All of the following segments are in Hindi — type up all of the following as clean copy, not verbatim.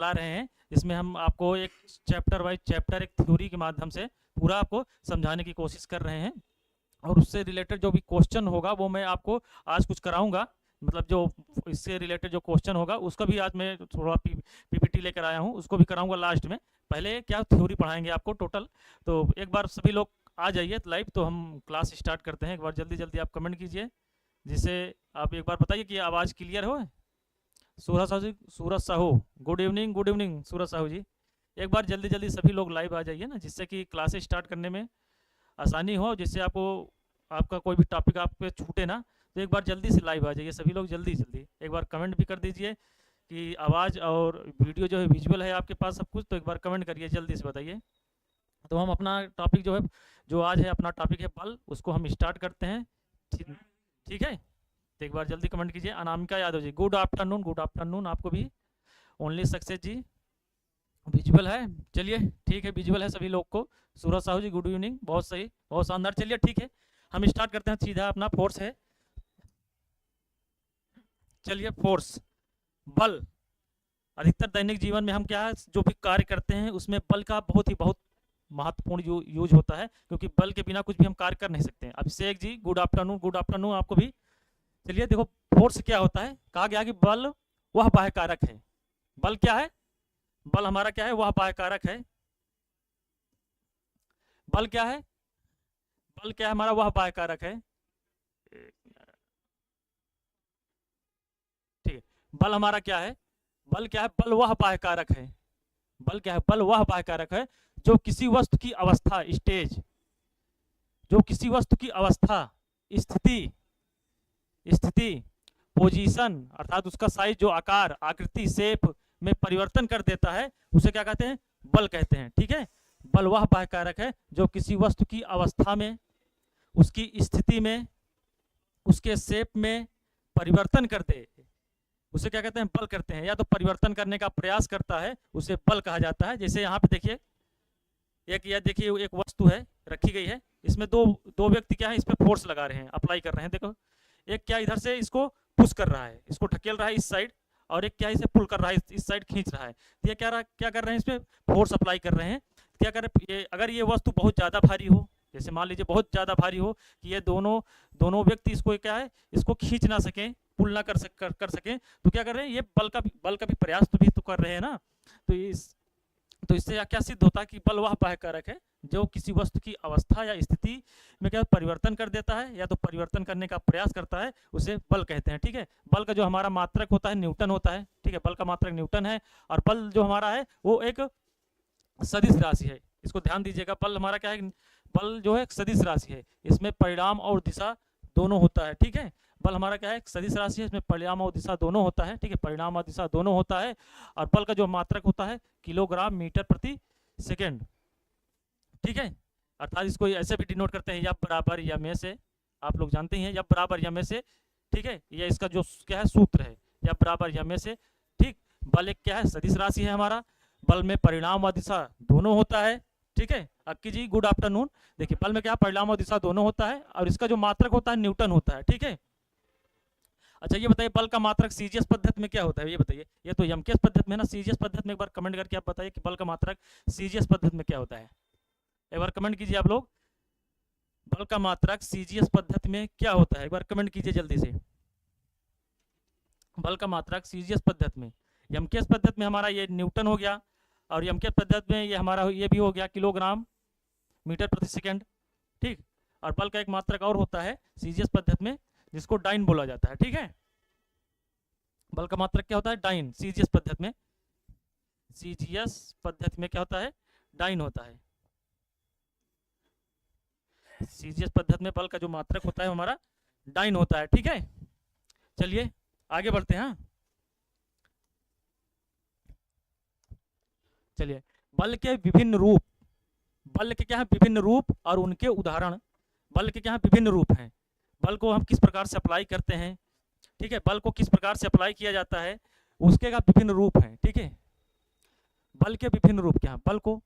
चला रहे हैं, जिसमें हम आपको एक चैप्टर बाय चैप्टर एक थ्योरी के माध्यम से पूरा आपको समझाने की कोशिश कर रहे हैं। और उससे रिलेटेड जो भी क्वेश्चन होगा वो मैं आपको आज कुछ कराऊंगा, मतलब जो इससे रिलेटेड जो क्वेश्चन होगा उसका भी आज मैं थोड़ा पीपीटी लेकर आया हूँ, उसको भी कराऊंगा लास्ट में। पहले क्या थ्योरी पढ़ाएंगे आपको टोटल। तो एक बार सभी लोग आ जाइए लाइव, तो हम क्लास स्टार्ट करते हैं। एक बार जल्दी जल्दी आप कमेंट कीजिए, जिससे आप एक बार बताइए कि आवाज़ क्लियर हो। सूरज साहू जी, सूरज साहू, गुड इवनिंग सूरज साहू जी। एक बार जल्दी जल्दी सभी लोग लाइव आ जाइए ना, जिससे कि क्लासेस स्टार्ट करने में आसानी हो, जिससे आपको आपका कोई भी टॉपिक आप पे छूटे ना। तो एक बार जल्दी से लाइव आ जाइए सभी लोग, जल्दी जल्दी एक बार कमेंट भी कर दीजिए कि आवाज़ और वीडियो जो है विजुअल है आपके पास सब कुछ, तो एक बार कमेंट करिए, जल्दी से बताइए। तो हम अपना टॉपिक जो है, जो आज है अपना टॉपिक है बल, उसको हम स्टार्ट करते हैं। ठीक ठीक है, तो एक बार जल्दी कमेंट कीजिए। अनामिका यादव जी, गुड आफ्टरनून आपको भी। ओनली सक्सेस जी, विजुअल है, चलिए ठीक है, विजुअल है सभी लोग को। सूरज साहू जी, गुड इवनिंग, बहुत सही, बहुत शानदार। चलिए ठीक है, हम स्टार्ट करते हैं सीधा। अपना फोर्स है, चलिए फोर्स, बल। अधिकतर दैनिक जीवन में हम क्या है, जो भी कार्य करते हैं उसमें बल का बहुत महत्वपूर्ण यूज होता है, क्योंकि बल के बिना कुछ भी हम कार्य कर नहीं सकते हैं। अभिषेक जी, गुड आफ्टरनून आपको भी। चलिए देखो, फोर्स क्या होता है, कहा गया कि बल वह बाह्य कारक है। बल क्या है, बल हमारा क्या है, वह बाह्य कारक है। बल क्या है, बल क्या है हमारा, वह बाह्य कारक है। ठीक है, बल हमारा क्या है, बल क्या है, बल वह बाह्य कारक है। बल क्या है, बल वह बाह्य कारक है जो किसी वस्तु की अवस्था, स्टेज, जो किसी वस्तु की अवस्था, स्थिति, स्थिति, पोजीशन, अर्थात उसका साइज, जो आकार, आकृति, शेप में परिवर्तन कर देता है, उसे क्या कहते हैं, बल कहते हैं। ठीक है, बल वह बाह्य कारक है जो किसी वस्तु की अवस्था में, उसकी स्थिति में, उसके शेप में परिवर्तन कर दे, उसे क्या कहते हैं, बल करते हैं। या तो परिवर्तन करने का प्रयास करता है, उसे बल कहा जाता है। जैसे यहाँ पे देखिए, एक यह देखिए एक वस्तु है रखी गई है, इसमें दो दो व्यक्ति क्या है, इस पर फोर्स लगा रहे हैं, अप्लाई कर रहे हैं। देखो, एक क्या इधर से इसको पुश कर रहा है, इसको ढकेल रहा है इस साइड, और एक क्या इसे पुल कर रहा है, इस साइड खींच रहा है। तो ये क्या कर रहे हैं, इसमें फोर्स अप्लाई कर रहे हैं। क्या कर रहे हैं, ये अगर ये वस्तु बहुत ज़्यादा भारी हो, जैसे मान लीजिए बहुत ज़्यादा भारी हो कि ये दोनों दोनों व्यक्ति इसको क्या है, इसको खींच ना सकें, पुल ना कर सकें, तो क्या कर रहे हैं, ये बल का भी प्रयास तो भी तो कर रहे हैं ना। तो इससे क्या सिद्ध होता है कि बल वह बाह्य कारक है जो किसी वस्तु की अवस्था या स्थिति में क्या परिवर्तन कर देता है, या तो परिवर्तन करने का प्रयास करता है, उसे बल कहते हैं। ठीक है, बल का जो हमारा मात्रक होता है न्यूटन होता है। ठीक है, बल का मात्रक न्यूटन है, और बल जो हमारा है वो एक सदिश राशि है। इसको ध्यान दीजिएगा, बल हमारा क्या है, बल जो है एक सदिश राशि है, इसमें परिणाम और दिशा दोनों होता है। ठीक है, बल हमारा क्या है, एक सदिश राशि है, इसमें परिणाम और दिशा दोनों होता है। ठीक है, परिणाम और दिशा दोनों होता है। और बल का जो मात्रक होता है किलोग्राम मीटर प्रति सेकेंड। ठीक है, अर्थात इसको ऐसे भी डिनोट करते हैं, या बराबर या में से, आप लोग जानते ही हैं, या बराबर या में से। ठीक है, ये इसका जो क्या है सूत्र है, या बराबर या में से। ठीक, बल एक क्या है, सदिश राशि है हमारा, बल में परिणाम और दिशा दोनों होता है। ठीक है, अक्की जी गुड आफ्टरनून। देखिए, बल में क्या परिणाम और दिशा दोनों होता है, और इसका जो मात्रक होता है न्यूटन होता है। ठीक है, अच्छा ये बताइए, बल का मात्रक सीजीएस पद्धति में क्या होता है, ये बताइए। ये तो एमकेएस पद्धति में है ना, सीजीएस पद्धति में एक बार कमेंट करके आप बताइए कि बल का मात्रक सीजीएस पद्धति में क्या होता है। एक बार कमेंट कीजिए आप लोग, बल का मात्रक सीजीएस पद्धति में क्या होता है, एक बार कमेंट कीजिए जल्दी से। बल का मात्रक सीजीएस पद्धति में, एमकेएस पद्धति में हमारा ये न्यूटन हो गया, और एमकेएस पद्धति में ये हमारा ये भी हो गया किलोग्राम मीटर प्रति सेकेंड। ठीक, और बल का एक मात्रक और होता है सीजीएस पद्धति में, जिसको डाइन बोला जाता है। ठीक है, बल का मात्रक क्या होता है, डाइन, सीजीएस पद्धति में। सीजीएस पद्धति में क्या होता है, डाइन होता है। सीजीएस पद्धति में बल का जो मात्रक होता है हमारा डाइन होता है। ठीक है, चलिए आगे बढ़ते हैं। चलिए, बल के विभिन्न रूप, बल के क्या है विभिन्न रूप और उनके उदाहरण। बल के क्या है विभिन्न रूप हैं, बल को हम किस प्रकार से अप्लाई करते हैं। ठीक है, बल को किस प्रकार से अप्लाई किया जाता है, उसके का विभिन्न रूप हैं। ठीक है, बल के विभिन्न रूप क्या है, बल को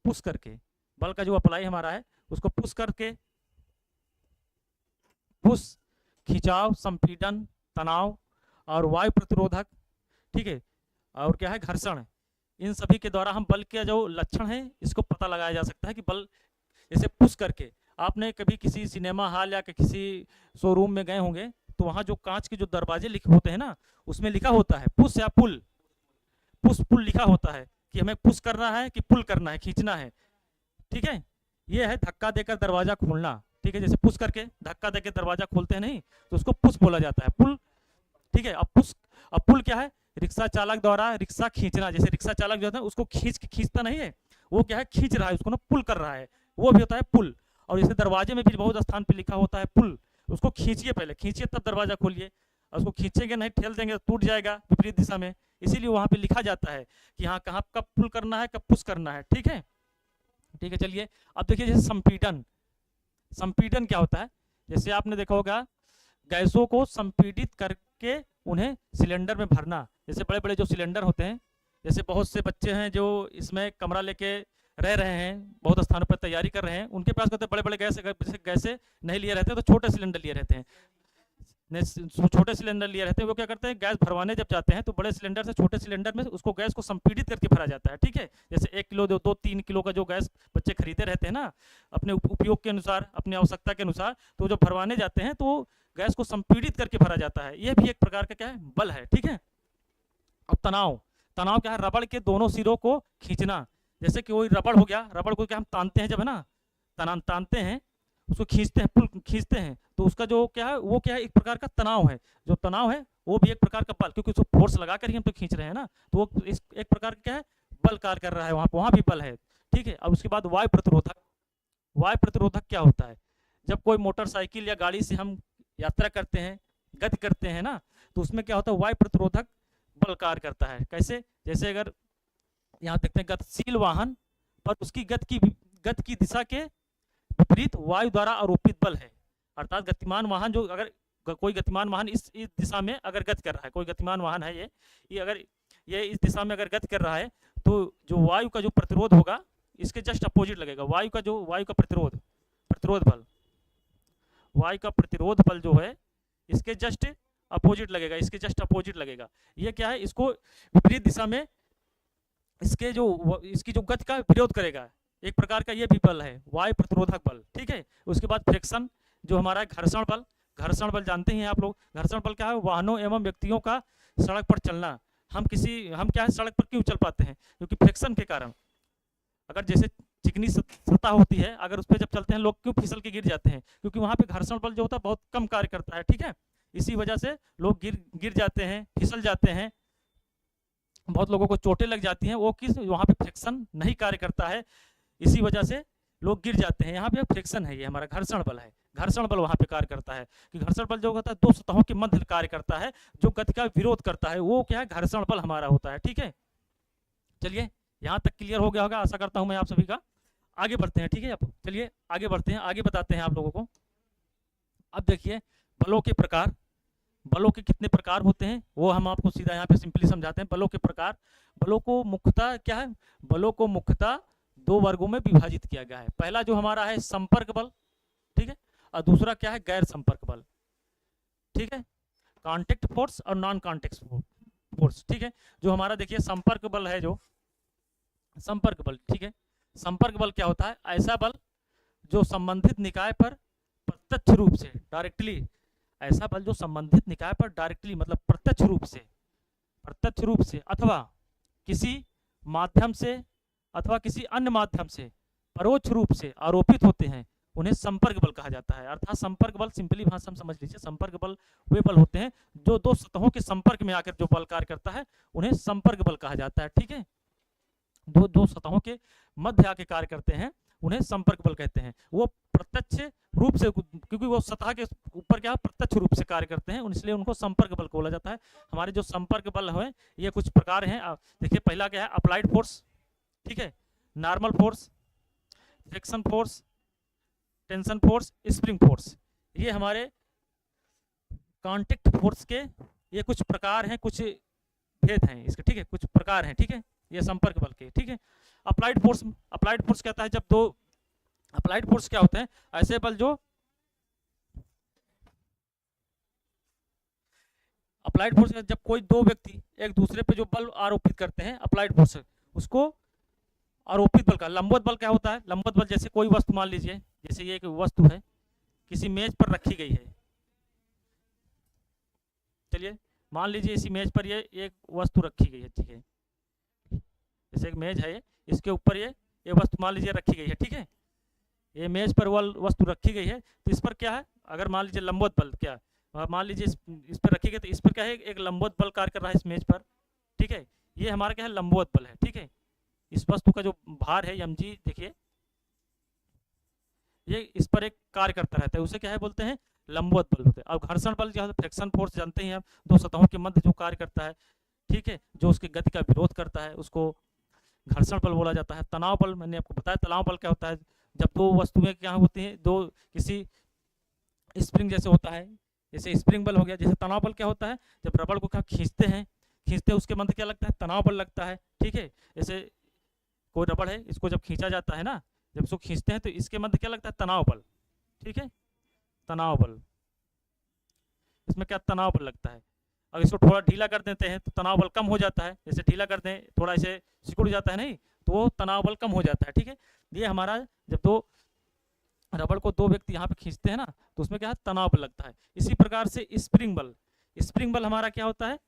पुश करके, बल का जो अप्लाई हमारा है उसको पुश करके, पुश, खिंचाव, संपीड़न, तनाव और वायु प्रतिरोधक। ठीक है, और क्या है घर्षण। इन सभी के द्वारा हम बल के जो लक्षण है इसको पता लगाया जा सकता है कि बल जैसे पुश करके, आपने कभी किसी सिनेमा हॉल या किसी शोरूम में गए होंगे तो वहाँ जो कांच के जो दरवाजे लिखे होते हैं ना, उसमें लिखा होता है पुश या पुल, पुश पुल लिखा होता है कि हमें पुश करना है कि पुल करना है, खींचना है। ठीक है, ये है धक्का देकर दरवाजा खोलना। ठीक है, जैसे पुश करके धक्का देकर दरवाजा खोलते हैं नहीं, तो उसको पुश बोला जाता है, पुल। ठीक है, अब पुल क्या है, रिक्शा चालक द्वारा रिक्शा खींचना। जैसे रिक्शा चालक जो है उसको खींचता नहीं है, वो क्या है, खींच रहा है उसको ना, पुल कर रहा है, वो भी होता है पुल। और जैसे दरवाजे में भी बहुत स्थान पे लिखा होता है पुल, उसको खींचिए, पहले खींचिए तब दरवाजा खोलिए, और उसको खींचेंगे नहीं, ठेल देंगे तो टूट जाएगा विपरीत दिशा में। इसीलिए वहां पे लिखा जाता है कि हाँ कहाँ कब पुल करना है, कब पुश करना है। ठीक है, ठीक है, चलिए अब देखिए जैसे संपीड़न। संपीड़न क्या होता है, जैसे आपने देखा होगा गैसों को संपीड़ित करके उन्हें सिलेंडर में भरना। जैसे बड़े बड़े जो सिलेंडर होते हैं, जैसे बहुत से बच्चे हैं जो इसमें कमरा लेके रह रहे हैं, बहुत स्थानों पर तैयारी कर रहे हैं, उनके पास कहते हैं बड़े बड़े गैसे नहीं लिए रहते, तो छोटे सिलेंडर लिए रहते हैं। छोटे सिलेंडर लिए रहते हैं, वो क्या करते हैं, गैस भरवाने जब जाते हैं तो बड़े सिलेंडर से छोटे सिलेंडर में उसको गैस को संपीड़ित करके भरा जाता है। ठीक है, जैसे 1 किलो 2-3 किलो का जो गैस बच्चे खरीदे रहते हैं ना, अपने उपयोग के अनुसार, अपनी आवश्यकता के अनुसार, तो जब भरवाने जाते हैं तो गैस को संपीड़ित करके भरा जाता है। ये भी एक प्रकार का क्या है, बल है। ठीक है, अब तनाव। तनाव क्या है, रबड़ के दोनों सिरों को खींचना। जैसे कि कोई रबड़ हो गया, रबड़ को क्या हम तानते हैं, जब है ना तानते हैं, उसको खींचते हैं, पुल खींचते हैं, तो उसका जो क्या है, वो क्या है, एक प्रकार का तनाव है। जो तनाव है वो भी एक प्रकार का बल, क्योंकि उसको फोर्स लगा कर ही हम तो खींच रहे हैं ना, तो वो एक प्रकार का क्या है, बल कार्य कर रहा है, वहाँ भी बल है। ठीक है, अब उसके बाद वायु प्रतिरोधक। वायु प्रतिरोधक क्या होता है, जब कोई मोटरसाइकिल या गाड़ी से हम यात्रा करते हैं, गति करते हैं ना, तो उसमें क्या होता है, वायु प्रतिरोधक बल कार्य करता है। कैसे, जैसे अगर यहाँ देखते हैं गतिशील वाहन पर उसकी गति की दिशा के विपरीत वायु द्वारा आरोपित बल है। अर्थात गतिमान वाहन जो, अगर कोई गतिमान वाहन इस दिशा में अगर गति कर रहा है, कोई गतिमान वाहन है ये अगर ये इस दिशा में अगर गति कर रहा है, तो जो वायु का जो प्रतिरोध होगा इसके जस्ट अपोजिट लगेगा। वायु का प्रतिरोध बल, वायु का प्रतिरोध बल जो है इसके जस्ट अपोजिट लगेगा, इसके जस्ट अपोजिट लगेगा। ये क्या है, इसको विपरीत दिशा में इसकी जो गति का विरोध करेगा। एक प्रकार का ये भी बल है, वायु प्रतिरोधक बल। ठीक है, उसके बाद फ्रिक्शन, जो हमारा घर्षण बल। घर्षण बल जानते हैं आप लोग, घर्षण बल क्या है, वाहनों एवं व्यक्तियों का सड़क पर चलना। हम क्या है, सड़क पर क्यों चल पाते हैं, क्योंकि फ्रिक्शन के कारण। अगर जैसे चिकनी सतह होती है, अगर उस पर जब चलते हैं लोग क्यों फिसल के गिर जाते हैं, क्योंकि वहाँ पे घर्षण बल जो होता है बहुत कम कार्य करता है। ठीक है, इसी वजह से लोग गिर जाते हैं, फिसल जाते हैं, बहुत लोगों को चोटें लग जाती हैं, वो किस, वहाँ पे फ्रिक्शन नहीं कार्य करता है, इसी वजह से लोग गिर जाते हैं। यहाँ पे फ्रिक्शन है, ये हमारा घर्षण बल है। घर्षण बल वहाँ पे कार्य करता है कि घर्षण बल जो होता है दो सतहों के मध्य कार्य करता है, जो गति का विरोध करता है, वो क्या है, घर्षण बल हमारा होता है। ठीक है, चलिए यहाँ तक क्लियर हो गया होगा, आशा करता हूँ मैं आप सभी का। आगे बढ़ते हैं। ठीक है, अब चलिए आगे बढ़ते हैं, आगे बताते हैं आप लोगों को। अब देखिए बलों के प्रकार। बलों के कितने प्रकार होते हैं वो हम आपको सीधा यहाँ पे सिंपली समझाते हैं। बलों के प्रकार, बलों को मुख्यतः क्या है, बलों को मुख्यतः 2 वर्गों में विभाजित किया गया है। पहला जो हमारा है संपर्क बल, ठीक है, और दूसरा क्या है, गैर संपर्क बल। ठीक है, कॉन्टेक्ट फोर्स और नॉन कॉन्टेक्ट फोर्स। ठीक है, जो हमारा देखिए संपर्क बल है, जो संपर्क बल, ठीक है, संपर्क बल क्या होता है, ऐसा बल जो संबंधित निकाय पर प्रत्यक्ष रूप से, डायरेक्टली, ऐसा बल जो संबंधित निकाय पर डायरेक्टली मतलब प्रत्यक्ष रूप से अथवा किसी माध्यम से अथवा किसी अन्य माध्यम से परोक्ष रूप से आरोपित होते हैं, उन्हें संपर्क बल कहा जाता है। अर्थात संपर्क बल, सिंपली भाषा में समझ लीजिए, संपर्क बल वे बल होते हैं जो 2 सतहों के संपर्क में आकर जो बल कार्य करता है, उन्हें संपर्क बल कहा जाता है। ठीक है, दो सतहों के मध्य आके कार्य करते हैं, उन्हें संपर्क बल कहते हैं। वो प्रत्यक्ष रूप से, क्योंकि वो सतह के ऊपर क्या प्रत्यक्ष रूप से कार्य करते हैं, इसलिए उनको संपर्क बल बोला जाता है। हमारे जो संपर्क बल है ये कुछ प्रकार हैं। देखिए पहला क्या है, अप्लाइड फोर्स, ठीक है, normal force, friction force, tension force, spring force. ये हमारे कॉन्टेक्ट फोर्स के ये कुछ प्रकार हैं, कुछ भेद हैं इसके। ठीक है, कुछ प्रकार हैं। ठीक है, ये संपर्क बल के। ठीक है, अप्लाइड फोर्स कहता है जब दो, अप्लाइड फोर्स क्या होते हैं, ऐसे बल जो, अप्लाइड फोर्स जब कोई 2 व्यक्ति एक दूसरे पे जो बल आरोपित करते हैं, अप्लाइड फोर्स, उसको आरोपित बल का। लंबवत बल क्या होता है? लंबवत बल जैसे कोई वस्तु मान लीजिए, जैसे ये एक वस्तु है किसी मेज पर रखी गई है, चलिए मान लीजिए इसी मेज पर ये एक वस्तु रखी गई है, ठीक है, जैसे एक मेज है इसके ऊपर ये वस्तु मान लीजिए रखी गई है, ठीक है, ये मेज पर वह वस्तु रखी गई है, तो इस पर क्या है, अगर मान लीजिए लंबवत बल क्या मान लीजिए इस पर रखी गई, तो इस पर क्या है, एक लंबवत बल कार्य कर रहा है इस मेज पर, ठीक है, ये हमारा क्या है, लंबवत बल है, ठीक है। इस वस्तु का जो भार है mg, देखिए ये इस पर एक कार्य करता रहता है, उसे क्या है बोलते हैं, लंबवत बल बोलते हैं। अब घर्षण बल जो है, फ्रिक्शन फोर्स जानते हैं आप, दो सतहों के मध्य जो कार्य करता है, ठीक है, जो उसकी गति का विरोध करता है, उसको घर्षण बल बोला जाता है। तनाव बल मैंने आपको बताया, तनाव बल क्या होता है, जब दो वस्तुएं क्या होती हैं, दो किसी स्प्रिंग जैसे होता है, जैसे स्प्रिंग बल हो गया। जैसे तनाव बल क्या होता है, जब रबड़ को क्या खींचते हैं उसके मध्य क्या लगता है, तनाव बल लगता है, ठीक है। जैसे कोई रबड़ है, इसको जब खींचा जाता है ना, जब इसको खींचते हैं तो इसके मध्य क्या लगता है, तनाव बल, ठीक है, तनाव बल, इसमें क्या तनाव बल लगता है। अगर इसको थोड़ा ढीला कर देते हैं तो तनाव बल कम हो जाता है, जैसे ढीला कर दें थोड़ा ऐसे सिकुड़ जाता है नहीं, तो वो तनाव बल कम हो जाता है, ठीक है। ये हमारा जब दो रबड़ को दो व्यक्ति यहाँ पे खींचते हैं ना, तो उसमें क्या है, तनाव बल लगता है। इसी प्रकार से स्प्रिंग बल, स्प्रिंग बल हमारा क्या होता है,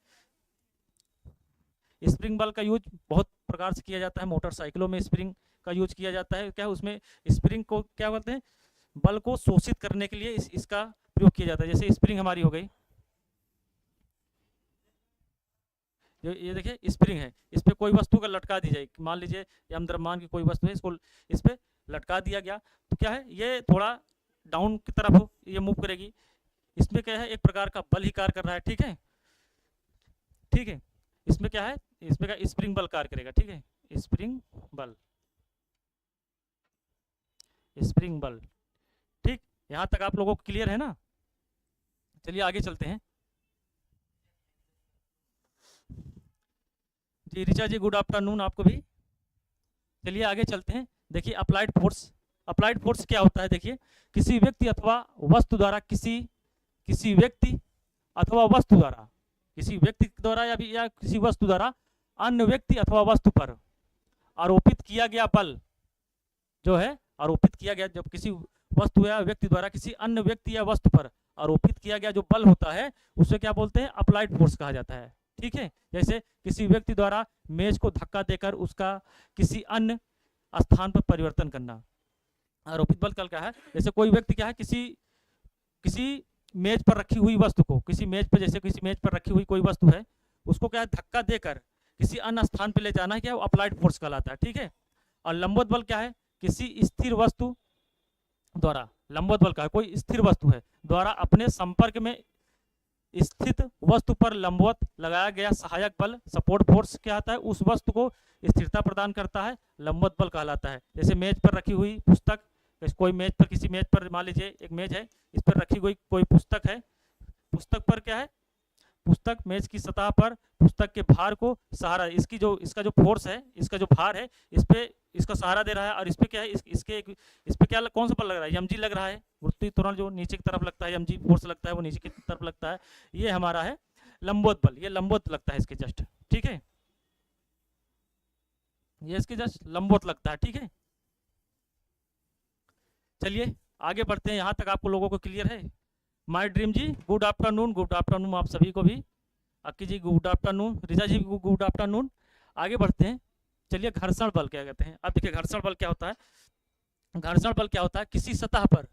स्प्रिंग बल का यूज बहुत प्रकार से किया जाता है, मोटरसाइकिलों में स्प्रिंग का यूज किया जाता है, क्या उसमें स्प्रिंग को क्या बोलते हैं, बल को शोषित करने के लिए इसका प्रयोग किया जाता है। जैसे स्प्रिंग हमारी हो गई, ये देखिए स्प्रिंग है, इस पर कोई वस्तु का लटका दी जाए, मान लीजिए यम द्रव्यमान की कोई वस्तु है, इसको इस पर लटका दिया गया, तो क्या है, ये थोड़ा डाउन की तरफ हो, ये मूव करेगी, इसमें क्या है, एक प्रकार का बल ही कार्य कर रहा है, ठीक है, ठीक है। इसमें क्या है, इसमें क्या स्प्रिंग बल कार्य करेगा, ठीक है, स्प्रिंग बल, स्प्रिंग बल, ठीक। यहाँ तक आप लोगों को क्लियर है ना? चलिए आगे चलते हैं। जी ऋचा जी गुड आफ्टरनून आपको भी। चलिए आगे चलते हैं। देखिए अप्लाइड फोर्स, अप्लाइड फोर्स क्या होता है, देखिए किसी व्यक्ति अथवा वस्तु द्वारा किसी व्यक्ति अथवा वस्तु द्वारा, किसी व्यक्ति द्वारा या किसी वस्तु द्वारा अन्य व्यक्ति अथवा वस्तु पर आरोपित किया गया बल जो है, आरोपित किया गया, जब किसी वस्तु या व्यक्ति द्वारा किसी अन्य व्यक्ति या वस्तु पर आरोपित किया गया जो बल होता है, उसे क्या बोलते हैं, अप्लाइड फोर्स कहा जाता है, ठीक है। जैसे किसी व्यक्ति द्वारा मेज को धक्का देकर उसका किसी अन्य स्थान पर परिवर्तन करना, आरोपित बल क्या है। जैसे कोई व्यक्ति क्या है, किसी मेज पर रखी हुई वस्तु को, किसी मेज पर, जैसे किसी मेज पर रखी हुई कोई वस्तु है, उसको क्या है, धक्का देकर किसी अन्य स्थान पर ले जाना है, क्या वो अप्लाइड फोर्स कहलाता है, ठीक है। और लंबवत बल क्या है, किसी स्थिर वस्तु द्वारा, लंबवत बल का है, कोई स्थिर वस्तु है द्वारा अपने संपर्क में स्थित वस्तु पर लंबवत लगाया गया सहायक बल, सपोर्ट फोर्स क्या आता है, उस वस्तु को स्थिरता प्रदान करता है, लंबवत बल कहलाता है। जैसे मेज पर रखी हुई पुस्तक, कोई मेज पर, किसी मेज पर मान लीजिए एक मेज है, इस पर रखी हुई कोई पुस्तक है, पुस्तक पर क्या है, पुस्तक मेज की सतह पर पुस्तक के भार को सहारा, इसका जो फोर्स है, इसका जो भार है, इस पे इसका सहारा दे रहा है, और इस पे क्या है, इस पे क्या कौन सा बल लग रहा है, mg लग रहा है, गुरुत्वीय त्वरण जो नीचे की तरफ लगता है, mg फोर्स लगता है, वो नीचे की तरफ लगता है, ये हमारा है लंबवत बल, ये लंबवत लगता है इसके जस्ट, ठीक है, ये इसके जस्ट लंबवत लगता है, ठीक है। चलिए आगे बढ़ते हैं, यहाँ तक आपको लोगों को क्लियर है। My dream ji good afternoon आप सभी को भी, Akki ji good afternoon, Riza ji good afternoon. आगे बढ़ते हैं। चलिए घर्षण बल क्या कहते हैं। अब देखिए घर्षण बल क्या होता है, घर्षण बल क्या होता है, किसी सतह पर,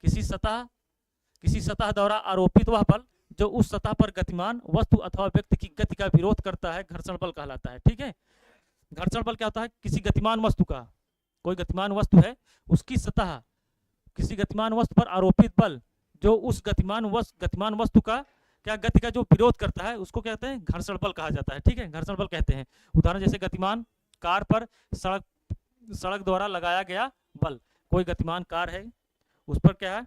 किसी सतह द्वारा आरोपित वह बल जो उस सतह पर गतिमान वस्तु अथवा व्यक्ति की गति का विरोध करता है, घर्षण बल कहलाता है, ठीक है। घर्षण बल क्या होता है, किसी गतिमान वस्तु का, कोई गतिमान वस्तु है, उसकी सतह किसी गतिमान वस्तु पर आरोपित बल जो उस गतिमान वस्तु का क्या गति का जो विरोध करता है, उसको कहते हैं घर्षण बल कहा जाता है, ठीक है, घर्षण बल कहते हैं। उदाहरण जैसे गतिमान कार पर सड़क द्वारा लगाया गया बल, कोई गतिमान कार है, उस पर क्या है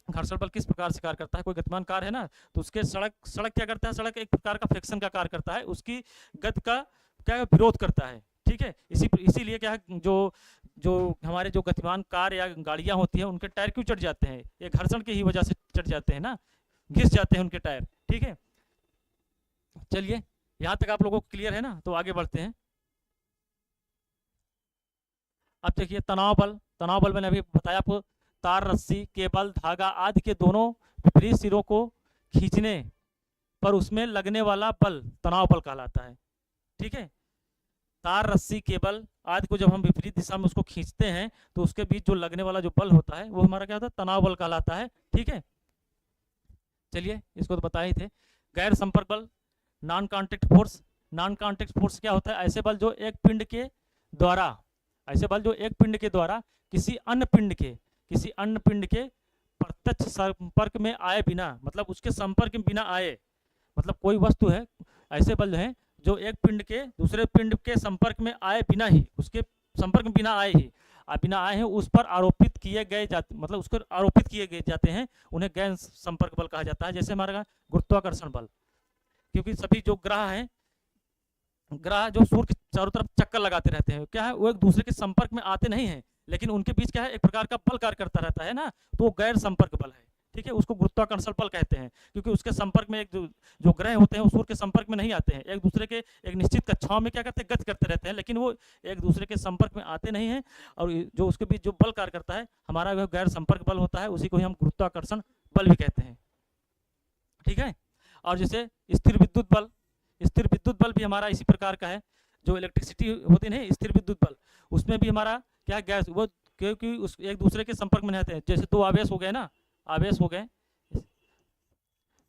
घर्षण बल किस प्रकार से कार्य करता है, कोई गतिमान कार है ना, तो उसके सड़क क्या करता है, सड़क एक प्रकार का फ्रिक्शन का कार्य करता है, उसकी गति का क्या विरोध करता है, ठीक है। इसीलिए क्या है, जो हमारे जो गतिमान कार या गाड़ियां होती हैं, उनके टायर क्यों चढ़ जाते हैं, ये घर्षण की ही वजह से चढ़ जाते हैं ना, घिस जाते हैं उनके टायर, ठीक है। चलिए यहाँ तक आप लोगों को क्लियर है ना, तो आगे बढ़ते हैं। अब देखिए तनाव बल मैंने अभी बताया आपको, तार, रस्सी, केबल, धागा आदि के दोनों विपरीत सिरों को खींचने पर उसमें लगने वाला बल तनाव बल कहलाता है। ठीक है, तार, रस्सी, केबल आदि को जब हम विपरीत दिशा में उसको खींचते हैं तो उसके बीच जो लगने वाला जो बल होता है वो हमारा क्या होता है, तनाव बल कहलाता है। ठीक है, चलिए इसको तो बताए ही थे। गैर संपर्क बल, non contact force. Non contact force क्या होता है, ऐसे बल जो एक पिंड के द्वारा, ऐसे बल जो एक पिंड के द्वारा किसी अन्य पिंड के प्रत्यक्ष संपर्क में आए बिना, मतलब उसके संपर्क में बिना आए, मतलब कोई वस्तु है, ऐसे बल हैं जो एक पिंड के दूसरे पिंड के संपर्क में आए बिना ही, उसके संपर्क में बिना आए हैं उस पर आरोपित किए गए जाते, मतलब उसको आरोपित किए गए जाते हैं, उन्हें गैर संपर्क बल कहा जाता है। जैसे हमारा गुरुत्वाकर्षण बल, क्योंकि सभी जो ग्रह जो सूर्य के चारों तरफ चक्कर लगाते रहते हैं, क्या है, वो एक दूसरे के संपर्क में आते नहीं हैं, लेकिन उनके बीच क्या है, एक प्रकार का बल कार्य करता रहता है ना, तो वो गैर संपर्क बल है। ठीक है, उसको गुरुत्वाकर्षण बल कहते हैं, क्योंकि उसके संपर्क में एक जो ग्रह होते हैं वो सूर्य के संपर्क में नहीं आते हैं, एक दूसरे के एक निश्चित कक्षाओं में क्या करते हैं, गति करते रहते हैं, लेकिन वो एक दूसरे के संपर्क में आते नहीं हैं, और जो उसके बीच जो बल कार्य करता है हमारा वह गैर संपर्क बल होता है, उसी को ही हम गुरुत्वाकर्षण बल भी कहते हैं। ठीक है, और जैसे स्थिर विद्युत बल भी हमारा इसी प्रकार का है, जो इलेक्ट्रिसिटी होती है ना, स्थिर विद्युत बल, उसमें भी हमारा क्या गैस, वो क्योंकि उस एक दूसरे के संपर्क में रहते हैं। जैसे दो आवेश हो गए ना, आवेश हो गए,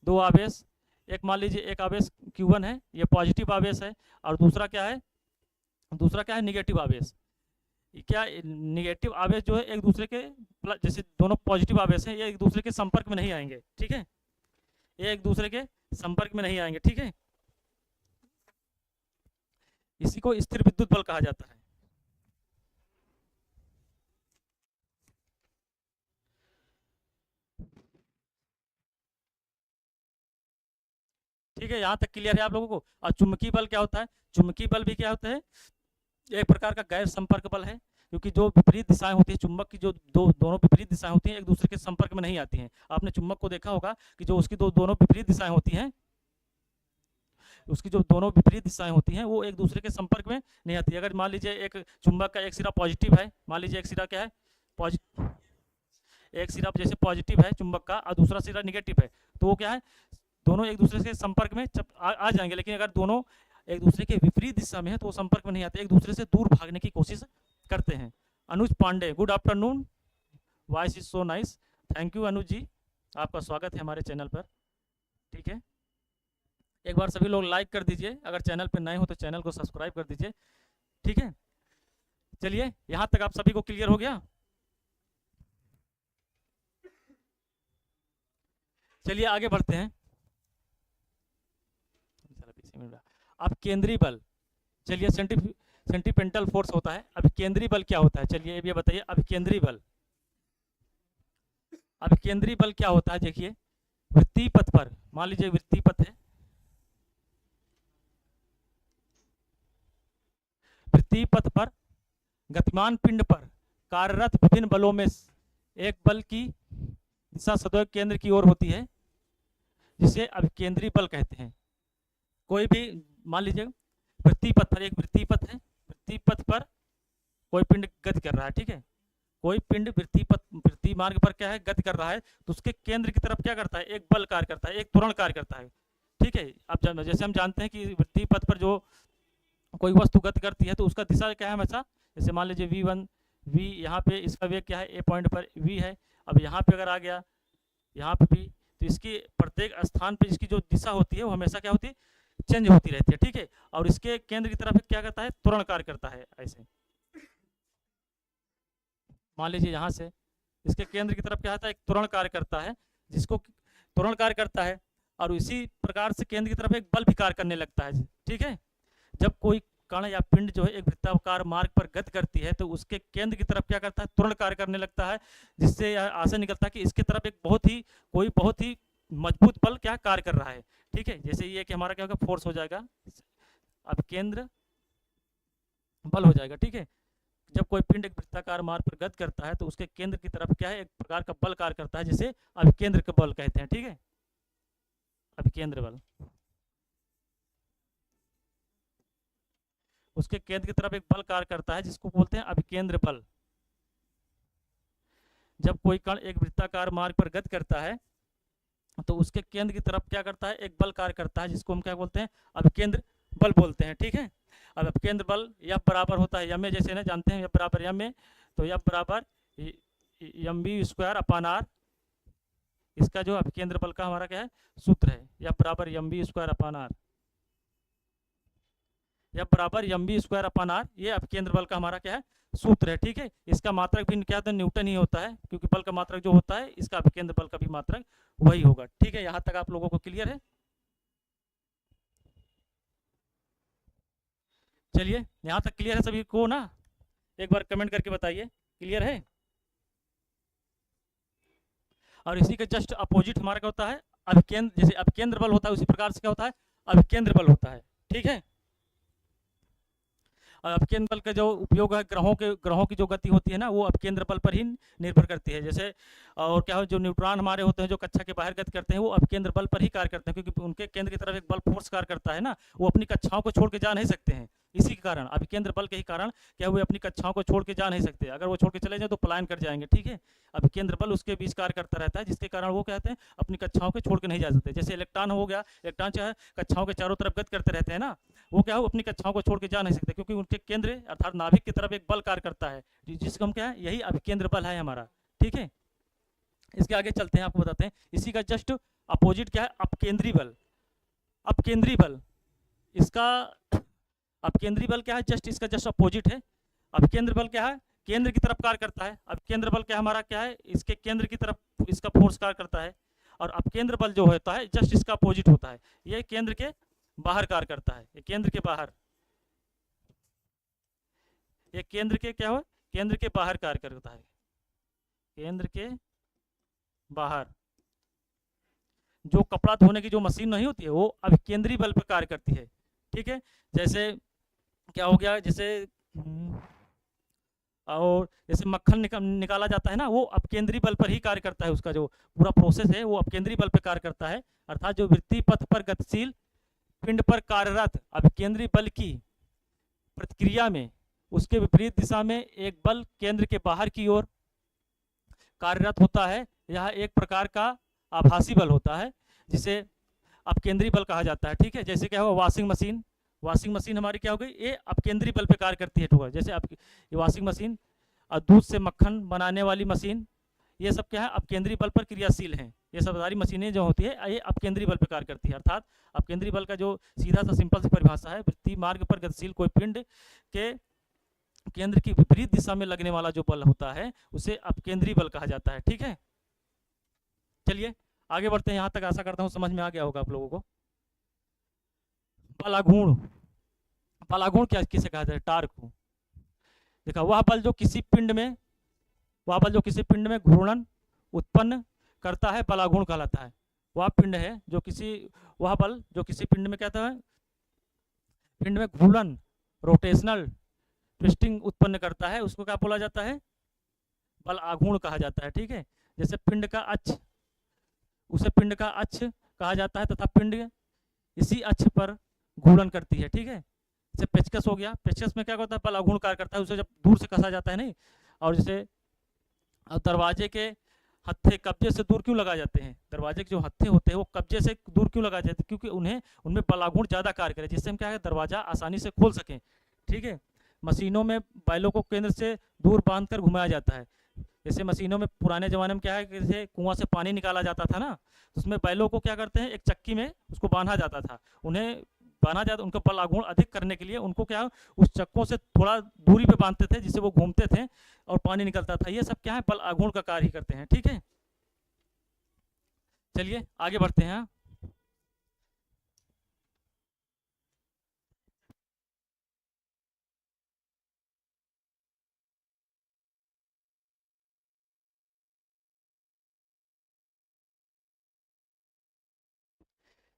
दो आवेश, एक मान लीजिए एक आवेश Q1 है, ये पॉजिटिव आवेश है, और दूसरा क्या है निगेटिव आवेश। क्या निगेटिव आवेश जो है एक दूसरे के, जैसे दोनों पॉजिटिव आवेश हैं, ये एक दूसरे के संपर्क में नहीं आएंगे। ठीक है, ये एक दूसरे के संपर्क में नहीं आएंगे। ठीक है, इसी को स्थिर विद्युत बल कहा जाता है। ठीक है, यहाँ तक क्लियर है आप लोगों को। और चुंबकीय बल क्या होता है, चुंबकीय बल भी क्या होता है, एक प्रकार का गैर संपर्क बल है, क्योंकि जो विपरीत दिशाएं होती है चुंबक की, जो दोनों विपरीत दिशाएं होती हैं एक दूसरे के संपर्क में नहीं आती हैं। आपने चुंबक को देखा होगा कि जो उसकी दोनों विपरीत दिशाएं होती हैं, उसकी जो दोनों विपरीत दिशाएं होती हैं वो एक दूसरे के संपर्क में नहीं आती। अगर मान लीजिए एक चुंबक का एक सिरा पॉजिटिव है, मान लीजिए एक सिरा क्या है पॉजिटिव, एक सिरा जैसे पॉजिटिव है चुंबक का और दूसरा सिरा निगेटिव है, तो वो क्या है, दोनों एक दूसरे के संपर्क में आ जाएंगे, लेकिन अगर दोनों एक दूसरे के विपरीत दिशा में है तो वो संपर्क में नहीं आते, एक दूसरे से दूर भागने की कोशिश करते हैं। Anuj Pandey, good afternoon, voice is so nice, thank you Anuj ji, आपका स्वागत है हमारे चैनल पर। ठीक है, एक बार सभी लोग लाइक कर दीजिए, अगर चैनल पर नए हो तो चैनल को सब्सक्राइब कर दीजिए। ठीक है, चलिए यहाँ तक आप सभी को क्लियर हो गया। चलिए आगे बढ़ते हैं। अब केंद्रीय बल, चलिए सेंटीपेंटल फोर्स होता है, अब केंद्रीय बल क्या होता है, चलिए ये बताइए। अब केंद्रीय बल क्या होता है, देखिए वृत्तीय पथ पर, मान लीजिए वृत्तीय पथ है, वृत्तीय पथ पर गतिमान पिंड पर कार्यरत विभिन्न बलों में एक बल की दिशा सदैव केंद्र की ओर होती है, जिसे अभिकेंद्री बल कहते हैं। कोई भी मान लीजिए वृत्तीय पथ पर, एक वृत्तीय पथ है, वृत्तीय पथ पर कोई पिंड गति कर रहा है, ठीक है, कोई पिंड वृत्तीय मार्ग पर क्या है, गति कर रहा है, तो उसके केंद्र की तरफ क्या करता है, एक बल कार्य करता है, एक त्वरण कार्य करता है। ठीक है, अब जैसे हम जानते हैं कि वृत्तीय पथ पर जो कोई वस्तु गति करती है तो उसका दिशा क्या है हमेशा, जैसे मान लीजिए v1, v यहाँ पे इसका वेग क्या है, ए पॉइंट पर v है, अब यहाँ पे अगर आ गया यहाँ पे भी, तो इसकी प्रत्येक स्थान पे इसकी जो दिशा होती है वो हमेशा क्या होती है, चेंज होती रहती है। ठीक है, और इसके केंद्र की तरफ क्या करता है, त्वरण कार्य करता है। ऐसे मान लीजिए यहाँ से इसके केंद्र की तरफ क्या होता है, एक त्वरण कार्य करता है, जिसको त्वरण कार्य करता है, और इसी प्रकार से केंद्र की तरफ एक बल भी कार्य करने लगता है। ठीक है, जब कोई कण या पिंड जो है एक वृत्ताकार मार्ग पर गति करती है तो उसके केंद्र की तरफ क्या करता है, त्वरण कार्य करने लगता है, जिससे यह आशय निकलता है कि इसके तरफ एक बहुत ही मजबूत बल क्या कार्य कर रहा है। ठीक है, जैसे ये कि हमारा क्या होगा, फोर्स हो जाएगा, अब केंद्र बल हो जाएगा। ठीक है, जब कोई पिंड एक वृत्ताकार मार्ग पर गति करता है तो उसके केंद्र की तरफ क्या है, एक प्रकार का बल कार्य करता है, जिसे अभिकेंद्र का बल कहते हैं। ठीक है, अभिकेंद्र बल। उसके केंद्र की तरफ एक बल कार्य करता है जिसको बोलते हैं अभिकेंद्र बल। जब कोई कण एक वृत्ताकार मार्ग पर गति करता है तो उसके केंद्र की तरफ क्या करता है, एक बल कार्य करता है जिसको हम क्या बोलते हैं, अभिकेंद्र बल बोलते हैं। ठीक है, अब अभिकेंद्र बल F बराबर होता है यम ए, जैसे ना जानते हैं F बराबर यम ए, तो F बराबर M B square upon R, इसका जो अभिकेंद्र बल का हमारा क्या है सूत्र है, F बराबर M B square upon R, F बराबर M B square upon R, ये अभिकेंद्र बल का हमारा क्या है सूत्र है। ठीक है, इसका मात्रक भी क्या होता है, न्यूटन ही होता है, क्योंकि बल का मात्रक जो होता है इसका अभिकेंद्र बल का भी मात्रक वही होगा। ठीक है, यहाँ तक आप लोगों को क्लियर है? चलिए, यहाँ तक क्लियर है सभी को ना? एक बार कमेंट करके बताइए क्लियर है। और इसी के जस्ट अपोजिट हमारा क्या होता है, अभिकेंद्र, जैसे अभिकेंद्र बल होता है उसी प्रकार से क्या होता है, अभिकेंद्र बल होता है। ठीक है, और अभिकेंद्र बल का जो उपयोग है ग्रहों की जो गति होती है ना, वो अभिकेंद्र बल पर ही निर्भर करती है। जैसे और क्या हो, जो न्यूट्रॉन हमारे होते हैं जो कक्षा के बाहर गति करते हैं, वो अभिकेंद्र बल पर ही कार्य करते हैं, क्योंकि उनके केंद्र की तरफ एक बल फोर्स कार्य करता है ना, वो अपनी कक्षाओं को छोड़ के जा नहीं सकते हैं। इसी के कारण, अभिकेंद्र बल के ही कारण क्या हुए, अपनी कक्षाओं को छोड़ के जा नहीं सकते, अगर वो छोड़ के चले जाए तो पलायन कर जाएंगे। ठीक है, अभिकेंद्र बल उसके बीच कार्य करता रहता है, जिसके कारण वो कहते हैं अपनी कक्षाओं को छोड़ के नहीं जा सकते। जैसे इलेक्ट्रॉन हो गया, इलेक्ट्रॉन चाहे कक्षाओं के चारों तरफ गति करते रहते हैं ना, वो क्या हो अपनी कक्षाओं को छोड़ के जा नहीं सकते, क्योंकि उनके केंद्र अर्थात नाभिक की तरफ एक बल कार्य करता है, जिसको हम क्या है, यही अभिकेंद्र बल है हमारा। ठीक है, इसके आगे चलते हैं, आपको बताते हैं इसी का जस्ट अपोजिट क्या है, अपकेंद्री बल। अपकेंद्री बल, इसका अपकेंद्री बल क्या है, जस्ट इसका जस्ट अपोजिट है। अभिकेंद्र बल क्या है, केंद्र की तरफ कार्य करता है। अभिकेंद्र बल क्या हमारा क्या है, इसके केंद्र की तरफ इसका फोर्स कार्य करता है। और अपकेंद्र बल जो होता है जस्ट इसका अपोजिट होता है, ये केंद्र के बाहर कार्य करता है, ये केंद्र के बाहर, ये केंद्र के क्या हो, केंद्र के बाहर कार्य करता है, केंद्र के बाहर। जो कपड़ा धोने की जो मशीन नहीं होती है वो अभिकेंद्री बल पर कार्य करती है। ठीक है, जैसे क्या हो गया, जैसे और जैसे मक्खन निकाला जाता है ना, वो अपकेंद्री बल पर ही कार्य करता है, उसका जो पूरा प्रोसेस है वो अपकेंद्री बल पर कार्य करता है। अर्थात जो वृत्तीय पथ पर गतिशील पिंड पर कार्यरत अभिकेंद्री बल की प्रतिक्रिया में उसके विपरीत दिशा में एक बल केंद्र के बाहर की ओर कार्यरत होता है, यह एक प्रकार का आभासी बल होता है जिसे अपकेंद्री बल कहा जाता है। ठीक है, जैसे क्या हुआ, वॉशिंग मशीन हमारी क्या हो गई, ये अपकेंद्री बल पे कार्य करती है। ठीक है, जैसे आप ये वॉशिंग मशीन और दूध से मक्खन बनाने वाली मशीन, ये सब क्या है, अपकेंद्री बल पर क्रियाशील हैं। ये सब सारी मशीनें जो होती है ये अपकेंद्री बल पर कार्य करती है। अर्थात अपकेंद्री बल का जो सीधा सा सिंपल सी परिभाषा है, वृत्तीय मार्ग पर गतिशील कोई पिंड के केंद्र की विपरीत दिशा में लगने वाला जो बल होता है उसे अपकेंद्री बल कहा जाता है। ठीक है, चलिए आगे बढ़ते हैं। यहाँ तक आशा करता हूँ समझ में आ गया होगा आप लोगों को। बलाघूर्ण, बलाघूर्ण क्या किसे कहा जाता है, टार्क को। देखा, वह बल जो किसी पिंड में घूर्णन उत्पन्न करता है बलाघूर्ण कहलाता है। वह पिंड है जो वह बल जो किसी पिंड में कहता है, पिंड में घूर्णन, रोटेशनल ट्विस्टिंग उत्पन्न करता है, उसको क्या बोला जाता है, बल आघूर्ण कहा जाता है। ठीक है, जैसे पिंड का अक्ष, उसे पिंड का अक्ष कहा जाता है, तथा पिंड इसी अक्ष पर घूर्णन करती है। ठीक है, जैसे पेचकस हो गया, पेचकस में क्या होता है, बल आघूर्ण कार्य करता है, उसे जब दूर से कसा जाता है नहीं। और जैसे दरवाजे के हत्थे कब्जे से दूर क्यों लगाए जाते हैं, दरवाजे के जो हत्थे होते हैं वो कब्जे से दूर क्यों लगाए जाते हैं, क्योंकि उनमें बल आघूर्ण ज़्यादा कार्य करे, जिससे हम क्या है, दरवाजा आसानी से खोल सकें। ठीक है, मशीनों में बैलों को केंद्र से दूर बांधकर घुमाया जाता है। जैसे मशीनों में पुराने ज़माने में क्या है, जैसे कुआं से पानी निकाला जाता था ना, तो उसमें बैलों को क्या करते हैं, एक चक्की में उसको बांधा जाता था, उन्हें बांधा जाता, उनका बल आघूर्ण अधिक करने के लिए उनको क्या उस चक्कों से थोड़ा दूरी पे बांधते थे, जिससे वो घूमते थे और पानी निकलता था। ये सब क्या है, बल आघूर्ण का कार्य ही करते हैं। ठीक है, चलिए आगे बढ़ते हैं।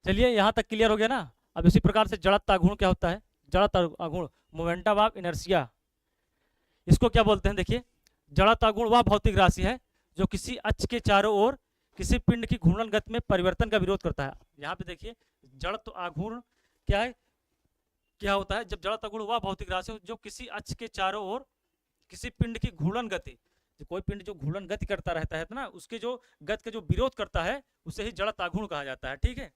चलिए यहाँ तक क्लियर हो गया ना। अब इसी प्रकार से जड़त्व आघूर्ण क्या होता है, जड़त्व आघूर्ण, मोमेंटम ऑफ इनर्शिया, इसको क्या बोलते हैं। देखिए, जड़त्व आघूर्ण वह भौतिक राशि है जो किसी अक्ष के चारों ओर किसी पिंड की घूर्णन गति में परिवर्तन का विरोध करता है। यहाँ पे देखिए, जड़त्व आघूर्ण क्या है, क्या होता है, जब जड़ता गुण वह भौतिक राशि हो जो किसी अक्ष के चारों ओर किसी पिंड की घूर्णन गति, जो कोई पिंड जो घूर्णन गति करता रहता है ना, उसके जो गति का जो विरोध करता है उसे ही जड़त आघूर्ण कहा जाता है। ठीक है,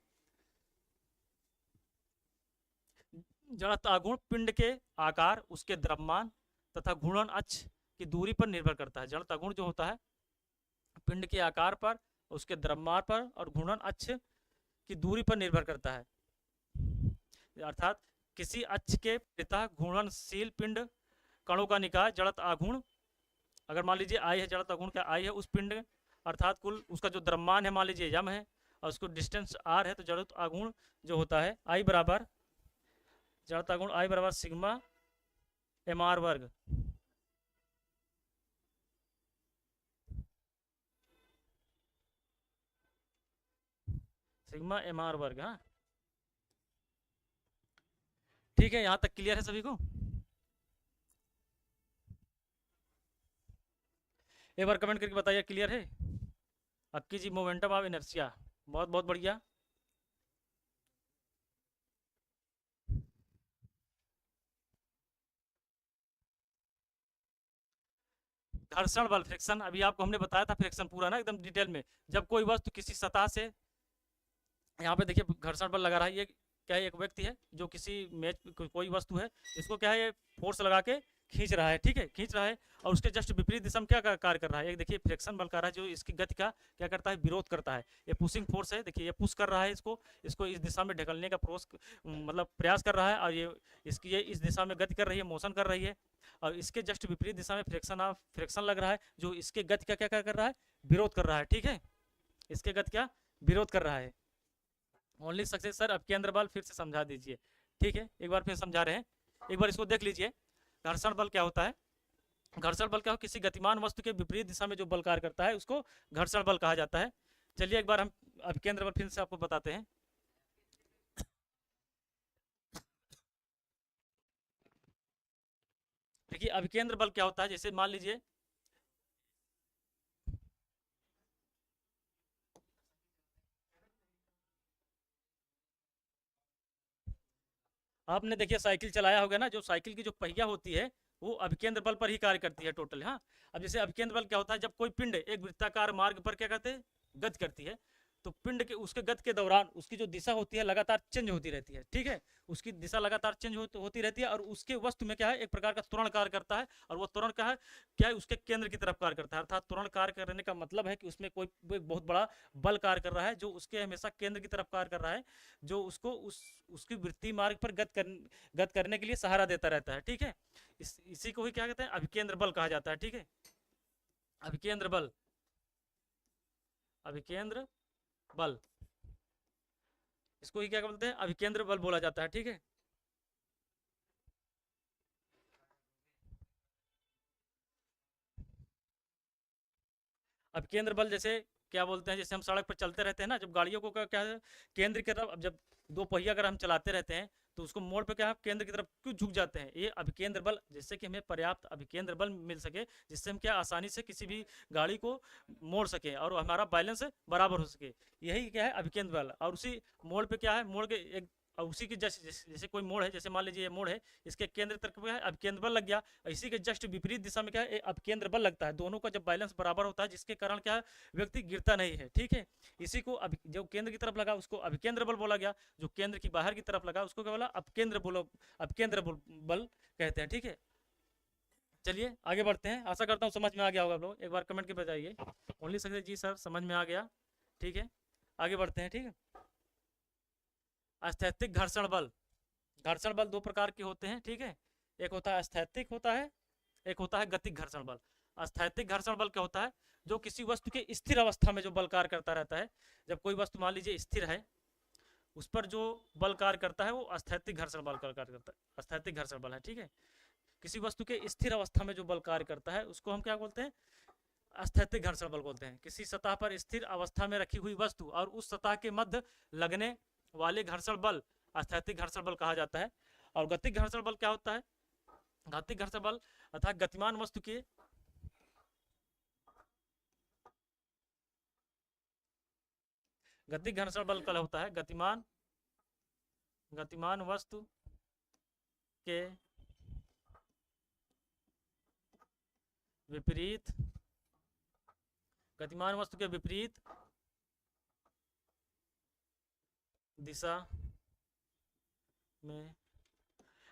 जड़त आघूर्ण पिंड के आकार, उसके द्रव्यमान तथा घूर्णन अक्ष की दूरी पर निर्भर करता है। जड़त आघूर्ण जो होता है पिंड के आकार पर, उसके द्रव्यमान पर और घूर्णन अक्ष की दूरी पर निर्भर करता है। अर्थात किसी अक्ष के पिता घूर्णनशील पिंड कणों का निकाय जड़त आघूर्ण, अगर मान लीजिए आई है, जड़त आघूर्ण क्या आई है उस पिंड, अर्थात कुल उसका जो द्रव्यमान है मान लीजिए यम है और उसको डिस्टेंस आर है, तो जड़त आघूर्ण जो होता है आई बराबर, जड़त आघूर्ण आई बराबर सिग्मा एम आर वर्ग, सिग्मा एम आर वर्ग। हाँ ठीक है, यहां तक क्लियर है सभी को? एक बार कमेंट करके बताइए क्लियर है। अक्की जी मोमेंटम ऑफ इनर्शिया, बहुत बहुत बढ़िया। घर्षण बल फ्रिक्शन, अभी आपको हमने बताया था फ्रिक्शन पूरा ना एकदम डिटेल में। जब कोई वस्तु किसी सतह से, यहाँ पे देखिए घर्षण बल लगा रहा है, ये क्या है, एक व्यक्ति है जो किसी मेज कोई वस्तु है, इसको क्या है ये फोर्स लगा के खींच रहा है। ठीक है, खींच रहा है और उसके जस्ट विपरीत दिशा में क्या कार्य कर रहा है, एक देखिए फ्रिक्शन बल कर रहा है जो इसकी गति का क्या करता है, विरोध करता है। ये पुशिंग फोर्स है, देखिए ये पुश कर रहा है इसको इसको इस दिशा में ढकलने का मतलब प्रयास कर रहा है, और ये इसकी ये इस दिशा में गति कर रही है, मोशन कर रही है, और इसके जस्ट विपरीत दिशा में फ्रिक्शन लग रहा है जो इसके गति का क्या कर रहा है, विरोध कर रहा है। ठीक है, इसके गति का विरोध कर रहा है। ओनली सक्सेस सर, अब केंद्र बल फिर से समझा दीजिए। ठीक है, एक बार फिर समझा रहे हैं, एक बार इसको देख लीजिए। घर्षण बल क्या होता है, घर्षण बल क्या हो, किसी गतिमान वस्तु के विपरीत दिशा में जो बल कार्य करता है उसको घर्षण बल कहा जाता है। चलिए एक बार हम अब केंद्र बल फिर से आपको बताते हैं। देखिए अब केंद्र बल क्या होता है, जैसे मान लीजिए आपने देखिए साइकिल चलाया होगा ना, जो साइकिल की जो पहिया होती है वो अभिकेंद्र बल पर ही कार्य करती है टोटल। हाँ, अब जैसे अभिकेंद्र बल क्या होता है, जब कोई पिंड एक वृत्ताकार मार्ग पर क्या करते हैं, गति करती है, तो पिंड के उसके गति के दौरान उसकी जो दिशा होती है लगातार चेंज होती रहती है। ठीक है, उसकी दिशा लगातार चेंज होती रहती है, और उसके वस्तु में क्या है, एक प्रकार का त्वरण कार्य करता है, और वो त्वरण क्या है उसके केंद्र की तरफ कार्य करता है। अर्थात त्वरण कार्य करने का मतलब है कि उसमें कोई एक बहुत बड़ा बल कार्य कर रहा है जो उसके हमेशा केंद्र की तरफ कार्य कर रहा है, जो उसको उसकी वृत्तीय मार्ग पर गत करने के लिए सहारा देता रहता है। ठीक है, इसी को ही क्या कहते हैं, अभिकेंद्र बल कहा जाता है। ठीक है, अभिकेंद्र बल, अभिकेंद्र बल, इसको ही क्या बोलते हैं, अभिकेंद्र बल बोला जाता है। ठीक है, अभिकेंद्र बल जैसे क्या बोलते हैं, जैसे हम सड़क पर चलते रहते हैं ना, जब गाड़ियों को क्या है केंद्र की तरफ, अब जब दो पहिया अगर हम चलाते रहते हैं तो उसको मोड़ पे क्या है केंद्र की तरफ क्यों झुक जाते हैं, ये अभिकेंद्र बल, जिससे कि हमें पर्याप्त अभिकेंद्र बल मिल सके, जिससे हम क्या आसानी से किसी भी गाड़ी को मोड़ सके और हमारा बैलेंस बराबर हो सके, यही क्या है अभिकेंद्र बल। और उसी मोड़ पे क्या है, मोड़ के एक और उसी के जैसे कोई मोड़ है, जैसे मान लीजिए ये मोड़ है, इसके केंद्र तक क्या है अभिकेंद्र बल लग गया, इसी के जस्ट विपरीत दिशा में क्या है अभिकेंद्र बल लगता है। दोनों का जब बैलेंस बराबर होता है जिसके कारण क्या है व्यक्ति गिरता नहीं है। ठीक है, इसी को जो केंद्र की तरफ लगा उसको अभिकेंद्र बल बोला गया, जो केंद्र की बाहर की तरफ लगा उसको क्या बोला अपकेंद्र बल कहते हैं। ठीक है, चलिए आगे बढ़ते हैं, आशा करता हूँ समझ में आ गया होगा आप लोग, एक बार कमेंट के बताइए ओनली सक्सेस जी सर समझ में आ गया। ठीक है, आगे बढ़ते हैं। ठीक है, अस्थैतिक घर्षण बल, घर्षण बल दो प्रकार के होते हैं। ठीक है, एक होता है अस्थैतिक होता है, एक होता है गतिक घर्षण बल। अस्थैतिक घर्षण बल क्या होता है, जो किसी वस्तु के स्थिर अवस्था में जो बल कार्य करता रहता है, जब कोई वस्तु मान लीजिए स्थिर है उस पर जो बल कार्य करता है वो अस्थैतिक घर्षण बल कार्य करता है, अस्थैतिक घर्षण बल है। ठीक है, किसी वस्तु के स्थिर अवस्था में जो बल कार्य करता है उसको हम क्या बोलते हैं, अस्थैतिक घर्षण बल बोलते हैं। किसी सतह पर स्थिर अवस्था में रखी हुई वस्तु और उस सतह के मध्य लगने वाले घर्षण बल अस्थैतिक घर्षण बल कहा जाता है। और गतिक घर्षण बल क्या होता है, गतिक घर्षण बल अर्थात गतिमान वस्तु के गतिक घर्षण बल क्या होता है, गतिमान वस्तु के विपरीत, गतिमान वस्तु के विपरीत दिशा में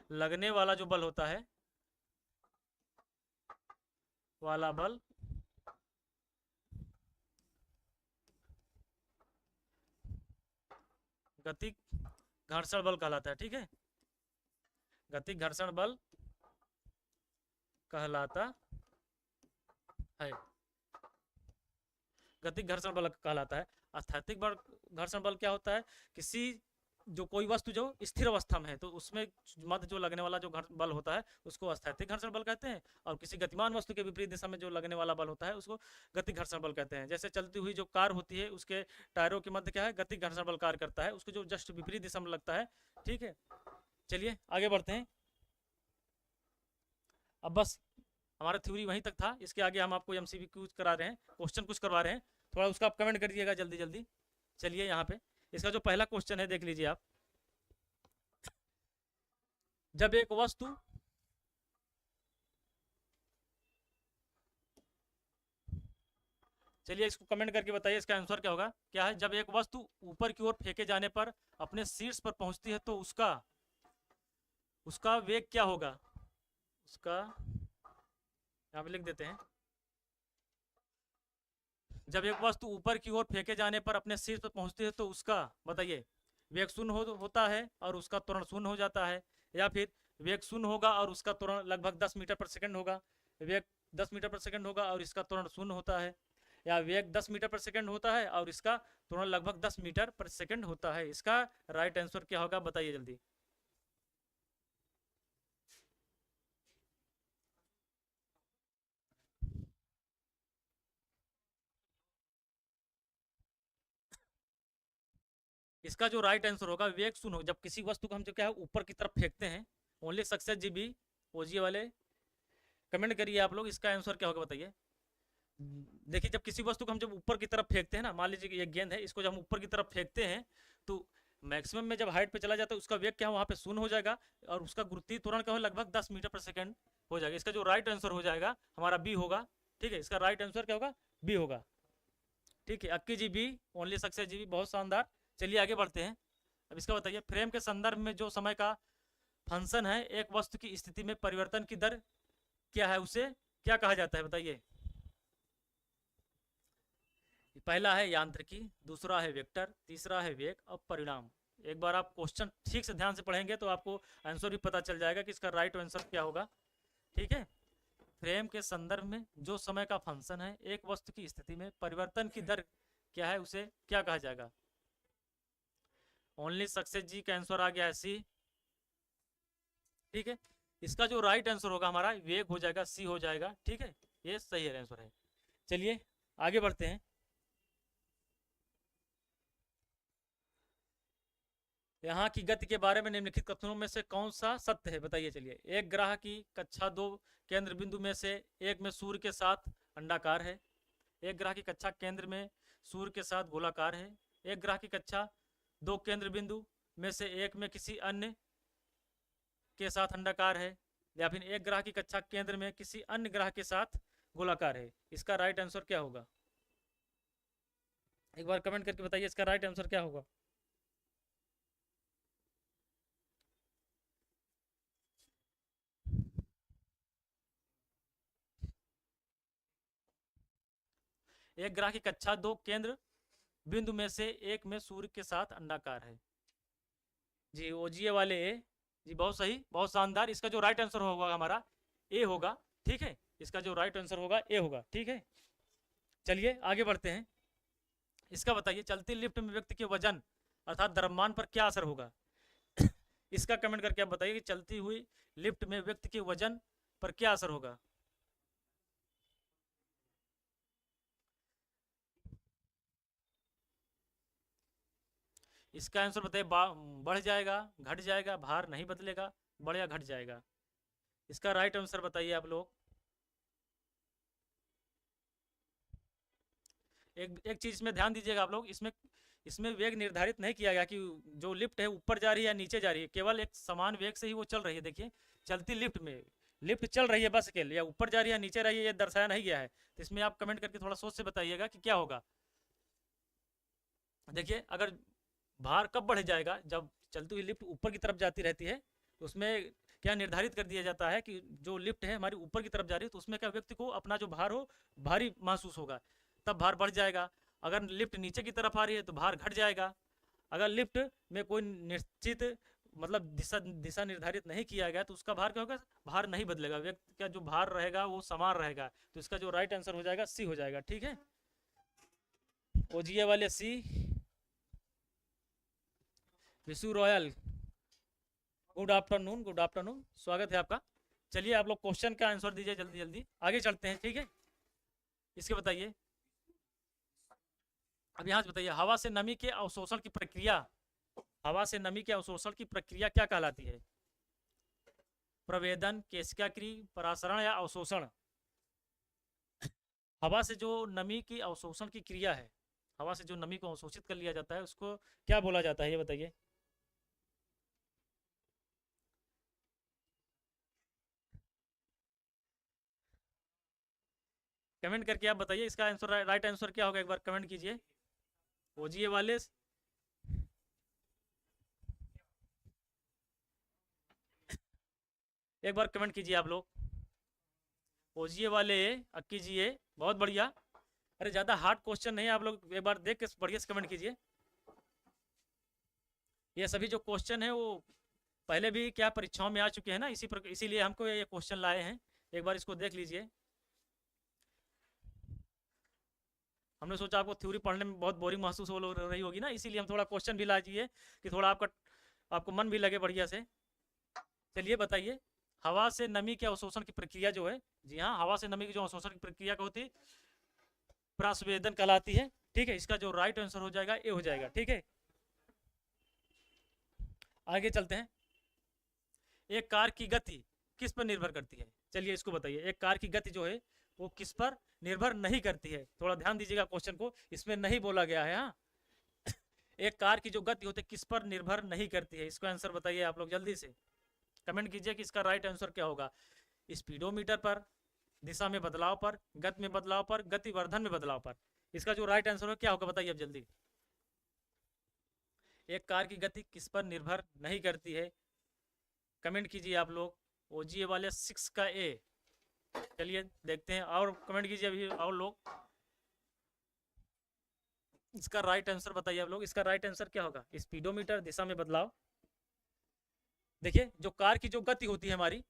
लगने वाला जो बल होता है, वाला बल गतिक घर्षण बल कहलाता है। ठीक है, गतिक घर्षण बल कहलाता है, गतिक घर्षण बल कहलाता है। स्थैतिक बल घर्षण बल क्या होता है, किसी जो कोई वस्तु जो स्थिर अवस्था में है तो उसमें मध्य जो लगने वाला जो बल होता है उसको स्थैतिक घर्षण बल कहते हैं, और किसी गतिमान वस्तु के विपरीत दिशा में जो लगने वाला बल होता है उसको गतिक घर्षण बल कहते हैं। जैसे चलती हुई जो कार होती है उसके टायरों के मध्य क्या है, गतिक घर्षण बल कार्य करता है, उसको जो जस्ट विपरीत दिशा में लगता है। ठीक है, चलिए आगे बढ़ते हैं। अब बस हमारा थ्योरी वहीं तक था, इसके आगे हम आपको एमसीक्यू करा रहे हैं, क्वेश्चन कुछ करवा रहे हैं, थोड़ा उसका आप कमेंट कर दीजिएगा जल्दी जल्दी। चलिए यहाँ पे इसका जो पहला क्वेश्चन है देख लीजिए आप। जब एक वस्तु चलिए इसको कमेंट करके बताइए इसका आंसर क्या होगा। क्या है, जब एक वस्तु ऊपर की ओर फेंके जाने पर अपने शीर्ष पर पहुंचती है तो उसका उसका वेग क्या होगा, उसका यहाँ पे लिख देते हैं। जब एक वस्तु ऊपर की ओर फेंके जाने पर अपने शीर्ष पर पहुंचती है तो उसका बताइए वेग शून्य होता है और उसका त्वरण शून्य हो जाता है, या फिर वेग शून्य होगा और उसका त्वरण लगभग 10 मीटर पर सेकंड होगा, वेग 10 मीटर पर सेकंड होगा और इसका त्वरण शून्य होता है, या वेग 10 मीटर पर सेकंड होता है और इसका त्वरण लगभग 10 मीटर पर सेकंड होता है। इसका राइट आंसर क्या होगा बताइए जल्दी। इसका जो राइट आंसर होगा वेग शून्य हो, जब किसी वस्तु को हम जो क्या है ऊपर की तरफ फेंकते हैं। ओनली सक्सेस जीबी ओजी वाले कमेंट करिए आप लोग, इसका आंसर क्या होगा बताइए। देखिए जब किसी वस्तु को हम जब ऊपर की तरफ फेंकते हैं ना, मान लीजिए कि ये गेंद है, इसको जब हम ऊपर की तरफ फेंकते हैं तो मैक्सिमम में जब हाइट पे चला जाता है उसका वेग क्या है वहाँ पे शून्य हो जाएगा, और उसका गुरुत्वीय त्वरण क्या हो लगभग 10 मीटर पर सेकंड हो जाएगा। इसका जो राइट आंसर हो जाएगा हमारा बी होगा। ठीक है, इसका राइट आंसर क्या होगा, बी होगा। ठीक है, अक्की जी बी, ओनली सक्सेस जी बी, बहुत शानदार। चलिए आगे बढ़ते हैं। अब इसका बताइए, फ्रेम के संदर्भ में जो समय का फंक्शन है एक वस्तु की स्थिति में परिवर्तन की दर क्या है, उसे क्या कहा जाता है बताइए। पहला है यांत्रिकी, दूसरा है वेक्टर, तीसरा है वेग, अब परिणाम। एक बार आप क्वेश्चन ठीक से ध्यान से पढ़ेंगे तो आपको आंसर भी पता चल जाएगा कि इसका राइट आंसर क्या होगा। ठीक है, फ्रेम के संदर्भ में जो समय का फंक्शन है एक वस्तु की स्थिति में परिवर्तन की दर क्या है, उसे क्या कहा जाएगा। ओनली सक्सेस जी का आंसर आ गया है सी। ठीक है, इसका जो राइट आंसर होगा हमारा वेग हो जाएगा, सी हो जाएगा। ठीक है, ये सही आंसर है। चलिए आगे बढ़ते हैं। यहाँ की गति के बारे में निम्नलिखित कथनों में से कौन सा सत्य है बताइए। चलिए, एक ग्रह की कक्षा 2 केंद्र बिंदु में से एक में सूर्य के साथ अंडाकार है, एक ग्रह की कक्षा केंद्र में सूर्य के साथ गोलाकार है, एक ग्रह की कक्षा 2 केंद्र बिंदु में से एक में किसी अन्य के साथ अंडाकार है, या फिर एक ग्रह की कक्षा केंद्र में किसी अन्य ग्रह के साथ गोलाकार है। इसका राइट आंसर क्या होगा, एक बार कमेंट करके बताइए इसका राइट आंसर क्या होगा। एक ग्रह की कक्षा 2 केंद्र बिंदु में से एक में सूर्य के साथ अंडाकार है। जी ओजीए वाले ए, जी बहुत सही, बहुत शानदार। इसका जो राइट आंसर होगा हमारा ए होगा। ठीक है, इसका जो राइट आंसर होगा ए होगा। ठीक है, चलिए आगे बढ़ते हैं। इसका बताइए, चलती लिफ्ट में व्यक्ति के वजन अर्थात द्रव्यमान पर क्या असर होगा। इसका कमेंट करके आप बताइए कि चलती हुई लिफ्ट में व्यक्ति के वजन पर क्या असर होगा। इसका आंसर बताइए, बढ़ जाएगा, घट जाएगा, भार नहीं बदलेगा, बढ़ या घट जाएगा। इसका राइट आंसर बताइए आप लोग। एक चीज में ध्यान दीजिएगा आप लोग, इसमें इसमें वेग निर्धारित नहीं किया गया कि जो लिफ्ट है ऊपर जा रही है या नीचे जा रही है, केवल एक समान वेग से ही वो चल रही है। देखिए चलती लिफ्ट में लिफ्ट चल रही है बस के लिए, या ऊपर जा रही है नीचे रही है, ये दर्शाया नहीं गया है। तो इसमें आप कमेंट करके थोड़ा सोच से बताइएगा कि क्या होगा। देखिए अगर भार कब बढ़ जाएगा, जब चलती हुई लिफ्ट ऊपर की तरफ जाती रहती है तो उसमें क्या निर्धारित कर दिया जाता है कि जो लिफ्ट है हमारी ऊपर की तरफ जा रही है, तो उसमें क्या व्यक्ति को अपना जो भार हो भारी महसूस होगा, तब भार बढ़ जाएगा। अगर लिफ्ट नीचे की तरफ आ रही है तो भार घट जाएगा। अगर लिफ्ट में कोई निश्चित मतलब दिशा दिशा निर्धारित नहीं किया गया तो उसका भार क्या होगा, भार नहीं बदलेगा, व्यक्ति का जो भार रहेगा वो समान रहेगा। तो इसका जो राइट आंसर हो जाएगा सी हो जाएगा। ठीक है, ओजीए वाले C. Vishu royal good afternoon, good afternoon, स्वागत है आपका। चलिए आप लोग क्वेश्चन का आंसर दीजिए जल्दी जल्दी, आगे चलते हैं। ठीक है, इसके बताइए। अब यहाँ से बताइए, हवा से नमी के अवशोषण की प्रक्रिया, हवा से नमी के अवशोषण की प्रक्रिया क्या कहलाती है? प्रवेदन, केशिकाक्रिय, परासरण या अवशोषण? हवा से जो नमी की अवशोषण की क्रिया है, हवा से जो नमी को अवशोषित कर लिया जाता है उसको क्या बोला जाता है, ये बताइए। कमेंट करके आप बताइए इसका आंसर, राइट आंसर क्या होगा, एक बार कमेंट कीजिए। ओजीए वाले एक बार कमेंट कीजिए आप लोग। ओजीए वाले अक्की जी, बहुत बढ़िया। अरे ज़्यादा हार्ड क्वेश्चन नहीं है, आप लोग एक बार देख के बढ़िया से कमेंट कीजिए। ये सभी जो क्वेश्चन है वो पहले भी क्या परीक्षाओं में आ चुके हैं ना, इसीलिए हमको ये क्वेश्चन लाए हैं। एक बार इसको देख लीजिए। हमने सोचा आपको थ्योरी पढ़ने में बहुत बोरिंग महसूस हो रही होगी ना, इसीलिए हम थोड़ा क्वेश्चन भी ला दिए कि थोड़ा आपको मन भी लगे बढ़िया से। चलिए बताइए, हवा से नमी के अवशोषण की प्रक्रिया जो है, जी हाँ, हवा से नमी की जो अवशोषण की प्रक्रिया क्या होती है, प्रस्वेदन कहलाती है। ठीक है, इसका जो राइट आंसर हो जाएगा ए हो जाएगा। ठीक है, आगे चलते हैं। एक कार की गति किस पर निर्भर करती है? चलिए इसको बताइए, एक कार की गति जो है वो किस पर निर्भर नहीं करती है? थोड़ा ध्यान दीजिएगा क्वेश्चन को, इसमें नहीं बोला गया है। हाँ, एक कार की जो गति होती है किस पर निर्भर नहीं करती है, इसको आंसर बताइए आप लोग जल्दी से कमेंट कीजिए कि इसका राइट आंसर क्या होगा। स्पीडोमीटर पर, दिशा में बदलाव पर, गति में बदलाव पर, गतिवर्धन में बदलाव पर? इसका जो राइट आंसर है क्या होगा बताइए अब जल्दी। एक कार की गति किस पर निर्भर नहीं करती है, कमेंट कीजिए आप लोग। ओजीए वाले 6 का ए। चलिए देखते हैं, और कमेंट कीजिए अभी और लोग। इसका राइट आंसर बताइए आप लोग, इसका राइट आंसर क्या होगा? स्पीडोमीटर, दिशा में बदलाव। देखिए जो कार की जो गति होती है हमारी,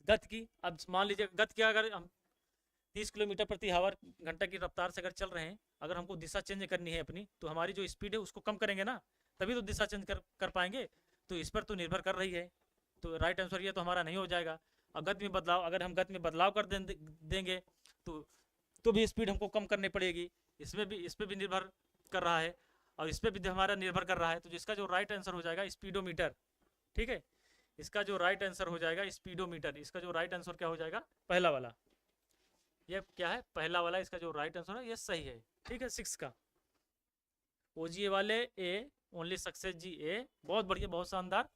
गति की, अब मान लीजिए गति की अगर हम 30 किलोमीटर प्रति आवर घंटा की रफ्तार से अगर चल रहे हैं, अगर हमको दिशा चेंज करनी है अपनी, तो हमारी जो स्पीड है उसको कम करेंगे ना, तभी तो दिशा चेंज कर पाएंगे। तो इस पर तो निर्भर कर रही है, तो राइट आंसर ये तो हमारा नहीं हो जाएगा। और गति में बदलाव, अगर हम गति में बदलाव कर देंगे तो भी स्पीड हमको कम करनी पड़ेगी, इस पर भी निर्भर कर रहा है, और इस पर भी हमारा निर्भर कर रहा है। तो जिसका जो राइट आंसर हो जाएगा स्पीडोमीटर। ठीक है, इसका जो राइट आंसर हो जाएगा स्पीडोमीटर। इसका जो राइट आंसर क्या हो जाएगा, पहला वाला। ये क्या है, पहला वाला, इसका जो राइट आंसर है ये सही है। ठीक है, 6 का। ओजीए वाले ए, ओनली सक्सेस जी ए, बहुत बढ़िया, बहुत शानदार।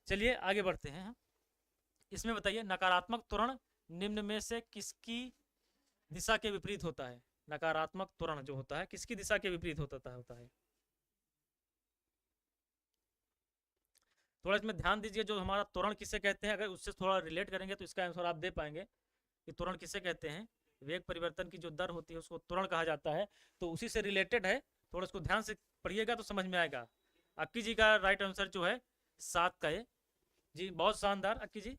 चलिए आगे बढ़ते हैं। इसमें बताइए, नकारात्मक त्वरण निम्न में से किसकी दिशा के विपरीत होता है? नकारात्मक त्वरण जो होता है किसकी दिशा के विपरीत होता है? थोड़ा इसमें ध्यान दीजिए, जो हमारा त्वरण किसे कहते हैं, अगर उससे थोड़ा रिलेट करेंगे तो इसका आंसर आप दे पाएंगे कि त्वरण किसे कहते हैं। वेग परिवर्तन की जो दर होती है उसको त्वरण कहा जाता है, तो उसी से रिलेटेड है। थोड़ा इसको ध्यान से पढ़िएगा तो समझ में आएगा। अक्की जी का राइट आंसर जो है 7 का है। जी बहुत शानदार अक्की जी।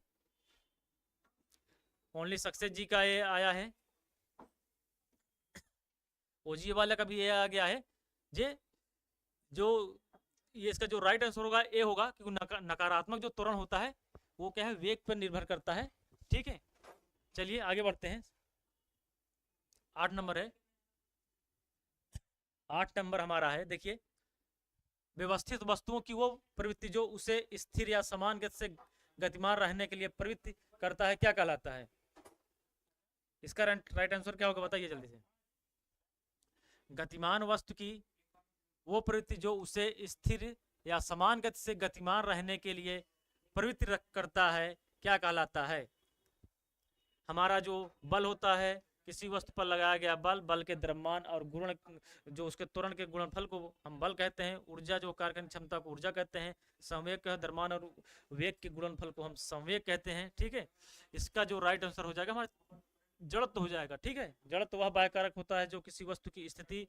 ओनली सक्सेस जी का ये आया है, ओजी वाला का भी ये आ गया है। जे जो ये इसका जो राइट आंसर होगा ए होगा, क्योंकि नकारात्मक जो त्वरण होता है वो क्या है, वेग पर निर्भर करता है। ठीक है, चलिए आगे बढ़ते हैं। 8 नंबर है, 8 नंबर हमारा है। देखिए, व्यवस्थित वस्तुओं की वो प्रवृत्ति जो उसे स्थिर या समान गति से गतिमान रहने के लिए प्रवृत्ति करता है, क्या कहलाता है? इसका राइट आंसर क्या होगा बताइए जल्दी से। गतिमान वस्तु की वो प्रवृत्ति जो उसे स्थिर या समान गति से गतिमान रहने के लिए प्रवृत्ति करता है क्या कहलाता है? हमारा जो बल होता है, किसी वस्तु पर लगाया गया बल, बल के द्रव्यमान और गुण जो उसके त्वरण के गुणनफल को हम बल कहते हैं। ऊर्जा जो कार्य करने क्षमता को ऊर्जा कहते हैं। संवेग का द्रव्यमान और वेग के गुणनफल को हम संवेग कहते हैं। ठीक है, इसका जो राइट आंसर हो जाएगा हमारा जड़त्व हो जाएगा। ठीक है, जड़त्व वह बाह्य कारक होता है जो किसी वस्तु की स्थिति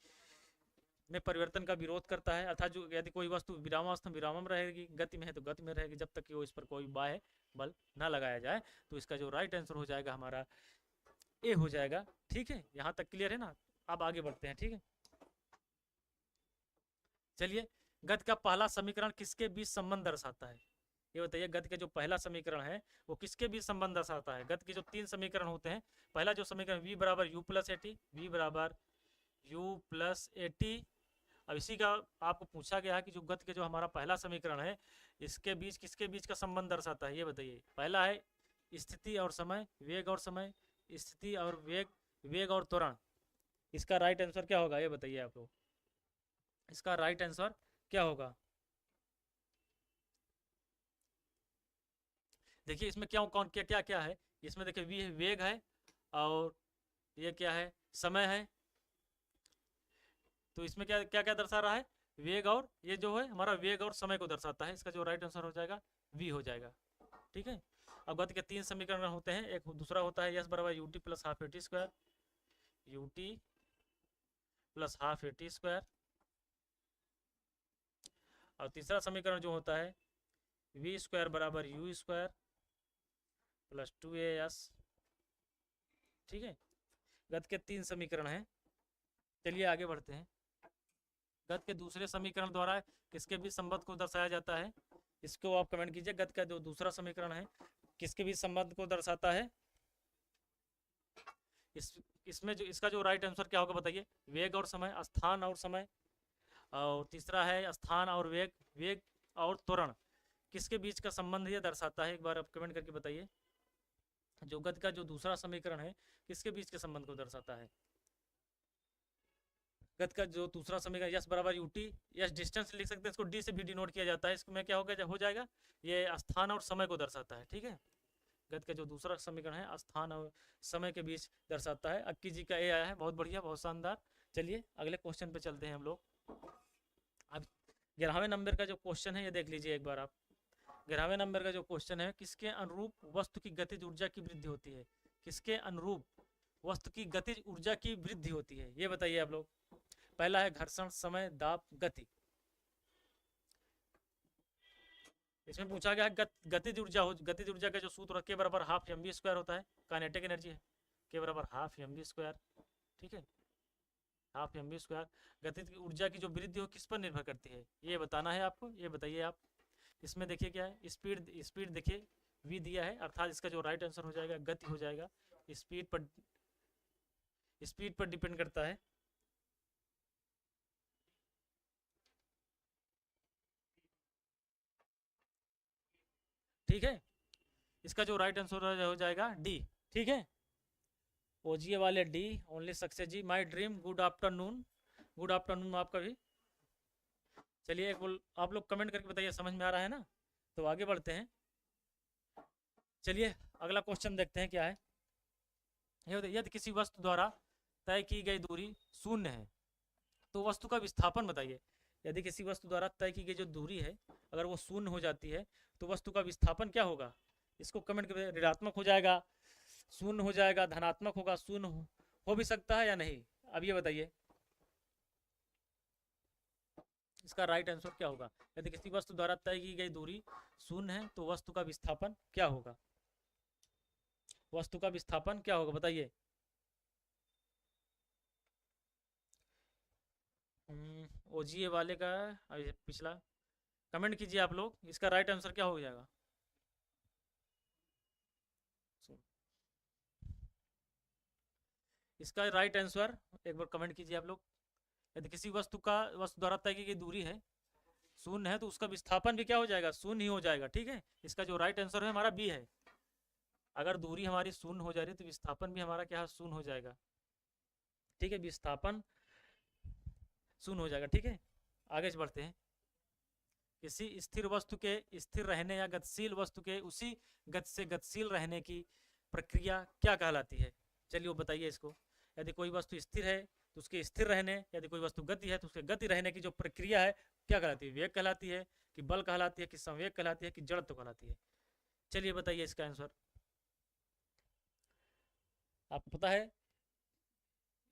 में परिवर्तन का विरोध करता है, अर्थात जो यदि कोई वस्तु विरामावस्था में विराम में रहेगी, गति में है तो गति में रहेगी, जब तक कि वो इस पर कोई बाह्य बल ना लगाया जाए। तो इसका जो राइट आंसर हो जाएगा हमारा ए हो जाएगा। ठीक है, यहां तक क्लियर है ना? अब आगे बढ़ते हैं। ठीक है, चलिए, गति का पहला समीकरण किसके बीच संबंध दर्शाता है? ये बताइए, गति का जो पहला समीकरण है वो किसके बीच संबंध दर्शाता है? गति के जो 3 समीकरण होते हैं, पहला जो समीकरण v बराबर u plus A T, v बराबर u प्लस ए टी। अब इसी का आपको पूछा गया है कि जो गति के जो हमारा पहला समीकरण है, इसके बीच किसके बीच का संबंध दर्शाता है? ये बताइए। पहला है स्थिति और समय, वेग और समय, स्थिति और वेग, वेग और त्वरण। इसका राइट आंसर क्या होगा? ये बताइए आप लोग, इसका राइट आंसर क्या होगा? देखिए इसमें क्या कौन क्या क्या क्या है, इसमें देखिए वेग है और ये क्या है? समय है। तो इसमें क्या क्या क्या दर्शा रहा है? वेग, और ये जो है हमारा वेग और समय को दर्शाता है। इसका जो राइट आंसर हो जाएगा वी हो जाएगा। ठीक है, अब गति के 3 समीकरण होते हैं। एक दूसरा होता है यस बराबर UT plus half A T square, UT plus half A T square. और तीसरा समीकरण जो होता है वी स्क्वायर बराबर यू स्क्वायर प्लस 2as। ठीक है, गति के 3 समीकरण हैं। चलिए आगे बढ़ते हैं। गति के दूसरे समीकरण द्वारा किसके बीच संबंध को दर्शाया जाता है? इसको आप कमेंट कीजिए। गति का जो दूसरा समीकरण है किसके बीच संबंध को दर्शाता है? इसमें जो इसका जो राइट आंसर क्या होगा बताइए? वेग और समय, स्थान और समय, और तीसरा है स्थान और वेग, वेग और त्वरण। किसके बीच का संबंध ये दर्शाता है? एक बार आप कमेंट करके बताइए। जो गति का जो दूसरा समीकरण है किसके बीच के संबंध को दर्शाता है? गति का जो दूसरा समीकरण यस बराबर यूटी, यस डिस्टेंस लिख सकते हैं, इसको डी से भी डिनोट किया जाता है। इसमें क्या होगा हो जाएगा? ये स्थान और समय को दर्शाता है। ठीक है, गति का जो दूसरा समीकरण है स्थान और समय के बीच दर्शाता है। अक्की जी का ए आया है, बहुत बढ़िया, बहुत शानदार। चलिए अगले क्वेश्चन पे चलते हैं हम लोग। अब 11वें नंबर का जो क्वेश्चन है ये देख लीजिए एक बार आप। 11वें नंबर का जो क्वेश्चन है, किसके अनुरूप वस्तु की गतिज ऊर्जा की वृद्धि होती है? किसके अनुरूप वस्तु की गतिज ऊर्जा की वृद्धि होती है? ये बताइए आप लोग। पहला है घर्षण, समय, दाब, गति। इसमें पूछा गया है गतिज ऊर्जा गतिज ऊर्जा का जो सूत्र के बराबर हाफ एम बी स्क्वायर होता है, काइनेटिक एनर्जी है, के बराबर हाफ एम बी स्क्वायर। ठीक है, हाफ एम बी स्क्वायर। गतिज ऊर्जा की जो वृद्धि हो किस पर निर्भर करती है ये बताना है आपको। ये बताइए आप। इसमें देखिए क्या है, स्पीड, स्पीड देखिए वी दिया है, अर्थात इसका जो राइट आंसर हो जाएगा गति हो जाएगा। स्पीड पर डिपेंड करता है। ठीक है, इसका जो राइट आंसर हो जाएगा डी। ठीक है, ओजीए वाले डी, only success ji. My dream, good afternoon. Good afternoon आपका भी। चलिए एक आप लोग कमेंट करके बताइए समझ में आ रहा है ना? तो आगे बढ़ते हैं। चलिए अगला क्वेश्चन देखते हैं क्या है। यदि किसी वस्तु द्वारा तय की गई दूरी शून्य है तो वस्तु का विस्थापन बताइए। यदि किसी वस्तु द्वारा तय की गई जो दूरी है अगर वो शून्य हो जाती है तो वस्तु का विस्थापन क्या होगा? इसको कमेंट करके, ऋणात्मक हो जाएगा, शून्य हो जाएगा, धनात्मक होगा, शून्य हो भी सकता है या नहीं? अब ये बताइए इसका राइट आंसर क्या होगा? यदि किसी वस्तु द्वारा तय की गई दूरी शून्य है तो वस्तु का विस्थापन क्या होगा? वस्तु का विस्थापन क्या होगा बताइए। ओजीए वाले का पिछला कमेंट कीजिए आप लोग, इसका राइट आंसर क्या हो जाएगा? इसका राइट आंसर एक बार कमेंट कीजिए आप लोग। यदि किसी वस्तु द्वारा तय की गई दूरी है शून्य है तो उसका विस्थापन भी क्या हो जाएगा? शून्य ही हो जाएगा। ठीक है, इसका जो राइट आंसर है हमारा बी है। अगर दूरी हमारी शून्य हो जा रही है तो विस्थापन भी हमारा क्या है? शून्य हो जाएगा। ठीक है, विस्थापन शून्य हो जाएगा। ठीक है, आगे बढ़ते हैं। किसी स्थिर वस्तु के स्थिर रहने या गतिशील वस्तु के उसी गति से गतिशील रहने की प्रक्रिया क्या कहलाती है? चलिए वो बताइए इसको। यदि कोई वस्तु स्थिर है तो उसके स्थिर रहने, यदि कोई वस्तु गति है तो उसके गति रहने की जो प्रक्रिया है क्या कहलाती है? वेग कहलाती है कि बल कहलाती है कि संवेग कहलाती है कि जड़त्व कहलाती है? चलिए बताइए इसका आंसर। आपको पता है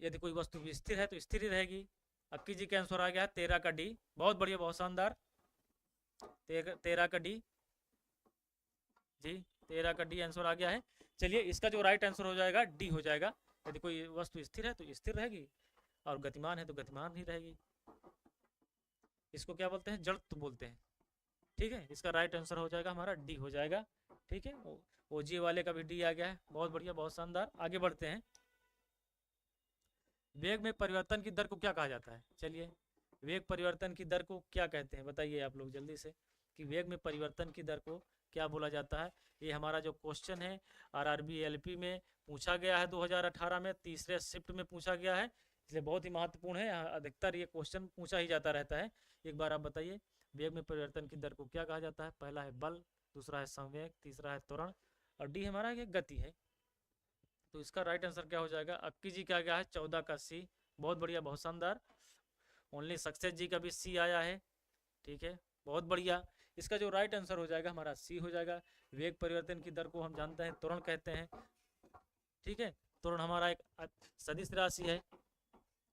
यदि कोई वस्तु स्थिर है तो स्थिर ही रहेगी। अक्की जी का आंसर आ गया 13 का डी। बहुत बढ़िया, बहुत शानदार। 13 का डी जी, 13 का डी आंसर आ गया है। चलिए इसका जो राइट आंसर हो जाएगा डी हो जाएगा। यदि कोई वस्तु स्थिर है तो स्थिर रहेगी और गतिमान है तो गतिमान ही रहेगी। इसको क्या बोलते हैं? जड़त्व बोलते हैं। ठीक है, इसका राइट आंसर हो जाएगा हमारा डी हो जाएगा। ठीक है, ओजी वाले का भी डी आ गया है। बहुत बढ़िया, बहुत शानदार। आगे बढ़ते हैं। वेग में परिवर्तन की दर को क्या कहा जाता है? चलिए, वेग परिवर्तन की दर को क्या कहते हैं बताइए आप लोग जल्दी से, कि वेग में परिवर्तन की दर को क्या बोला जाता है? ये हमारा जो क्वेश्चन है आरआरबी एलपी में पूछा गया है 2018 में, तीसरे शिफ्ट में पूछा गया है, इसलिए बहुत ही महत्वपूर्ण है। अधिकतर ये क्वेश्चन पूछा ही जाता रहता है। एक बार आप बताइए, वेग में परिवर्तन की दर को क्या कहा जाता है? पहला है बल, दूसरा है संवेग, तीसरा है त्वरण और डी हमारा ये गति है। तो इसका राइट आंसर क्या हो जाएगा? अक्की जी का गया है 14 का सी। बहुत बढ़िया, बहुत शानदार। ओनली सक्सेस जी का भी सी आया है। ठीक है, बहुत बढ़िया। इसका जो राइट आंसर हो जाएगा हमारा सी हो जाएगा। वेग परिवर्तन की दर को हम जानते हैं त्वरण कहते हैं। ठीक है, त्वरण हमारा एक सदिश राशि है।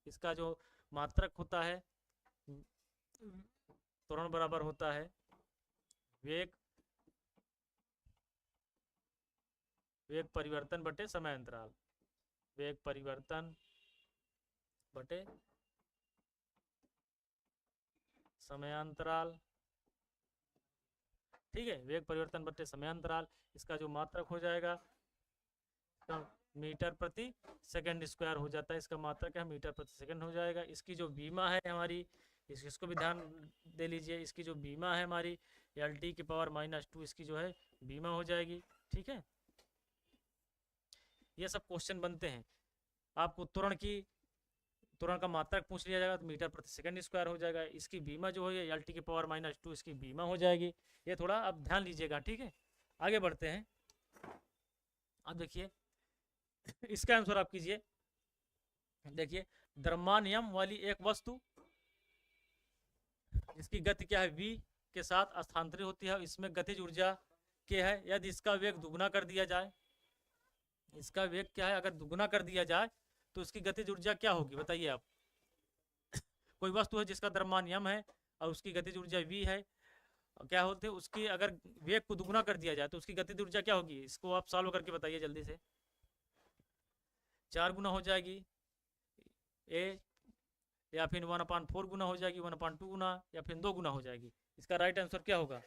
इसका जो मात्रक होता है त्वरण बराबर होता है वेग परिवर्तन बटे समय अंतराल। वेग परिवर्तन बटे समयांतराल। ठीक है, वेग परिवर्तन बटे समयांतराल। इसका जो मात्रक हो जाएगा मीटर प्रति सेकंड स्क्वायर हो जाता है। इसका मात्रक है मीटर प्रति सेकंड हो जाएगा। इसकी जो बीमा है हमारी, इसको भी ध्यान दे लीजिए। इसकी जो बीमा है हमारी LT की पावर -2 इसकी जो है बीमा हो जाएगी। ठीक है, ये सब क्वेश्चन बनते हैं। आपको त्वरण का मात्रक पूछ लिया जाएगा तो मीटर प्रति सेकंड स्क्वायर हो जाएगा। इसकी बीमा जो है LT की पावर -2 इसकी बीमा हो जाएगी। ये थोड़ा आप ध्यान लीजिएगा। ठीक है, आगे बढ़ते हैं। अब देखिए इसका आंसर आप कीजिए। देखिए, द्रव्यमान वाली एक वस्तु जिसकी गति क्या है v के साथ स्थानांतरित होती है, इसमें गतिज ऊर्जा क्या है? यदि इसका वेग दुगुना कर दिया जाए, इसका वेग क्या है अगर दुगुना कर दिया जाए तो उसकी गतिज ऊर्जा क्या होगी बताइए आप। कोई वस्तु है जिसका द्रव्यमान है और उसकी गतिज ऊर्जा v है, क्या होते हैं उसकी अगर वेग को दुगुना कर दिया जाए तो उसकी गतिज ऊर्जा क्या होगी? इसको आप सॉल्व करके बताइए जल्दी से। 4 गुना हो जाएगी ए, या फिर 1/4 गुना हो जाएगी, 1/2 गुना, या फिर 2 गुना हो जाएगी। इसका राइट आंसर क्या होगा?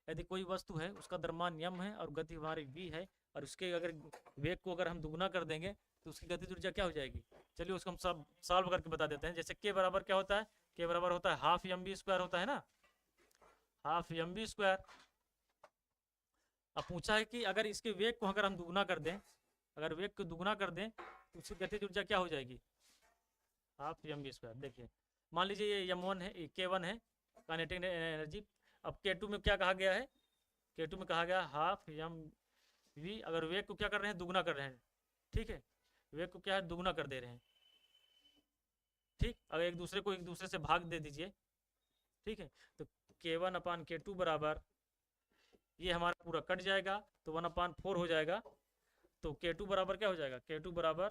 यदि कोई वस्तु है उसका द्रव्यमान है और गति हमारी v है और उसके अगर वेग को अगर हम दुगुना कर देंगे तो उसकी गतिज ऊर्जा क्या हो जाएगी? चलिए उसको हम सब सॉल्व करके बता देते हैं। जैसे k बराबर क्या होता है? k बराबर होता है हाफ mv² होता है ना, हाफ mv²। अब पूछा है कि अगर इसके वेग को अगर हम दुगुना कर दें, अगर वेग को दुगुना कर दें तो उसकी गतिज ऊर्जा क्या हो जाएगी? Half mv²। देखिए मान लीजिए ये m1 है, k1 है काइनेटिक एनर्जी। अब k2 में क्या कहा गया है? k2 में कहा गया हाफ mv। अगर वेग को क्या कर रहे हैं? दुगुना कर रहे हैं। ठीक है, वेग को क्या है? दुगुना कर दे रहे हैं। ठीक, अगर एक दूसरे से भाग दे दीजिए। ठीक है, तो k1/k2 बराबर ये हमारा पूरा कट जाएगा तो 1/4 हो जाएगा। तो k2 बराबर क्या हो जाएगा? k2 बराबर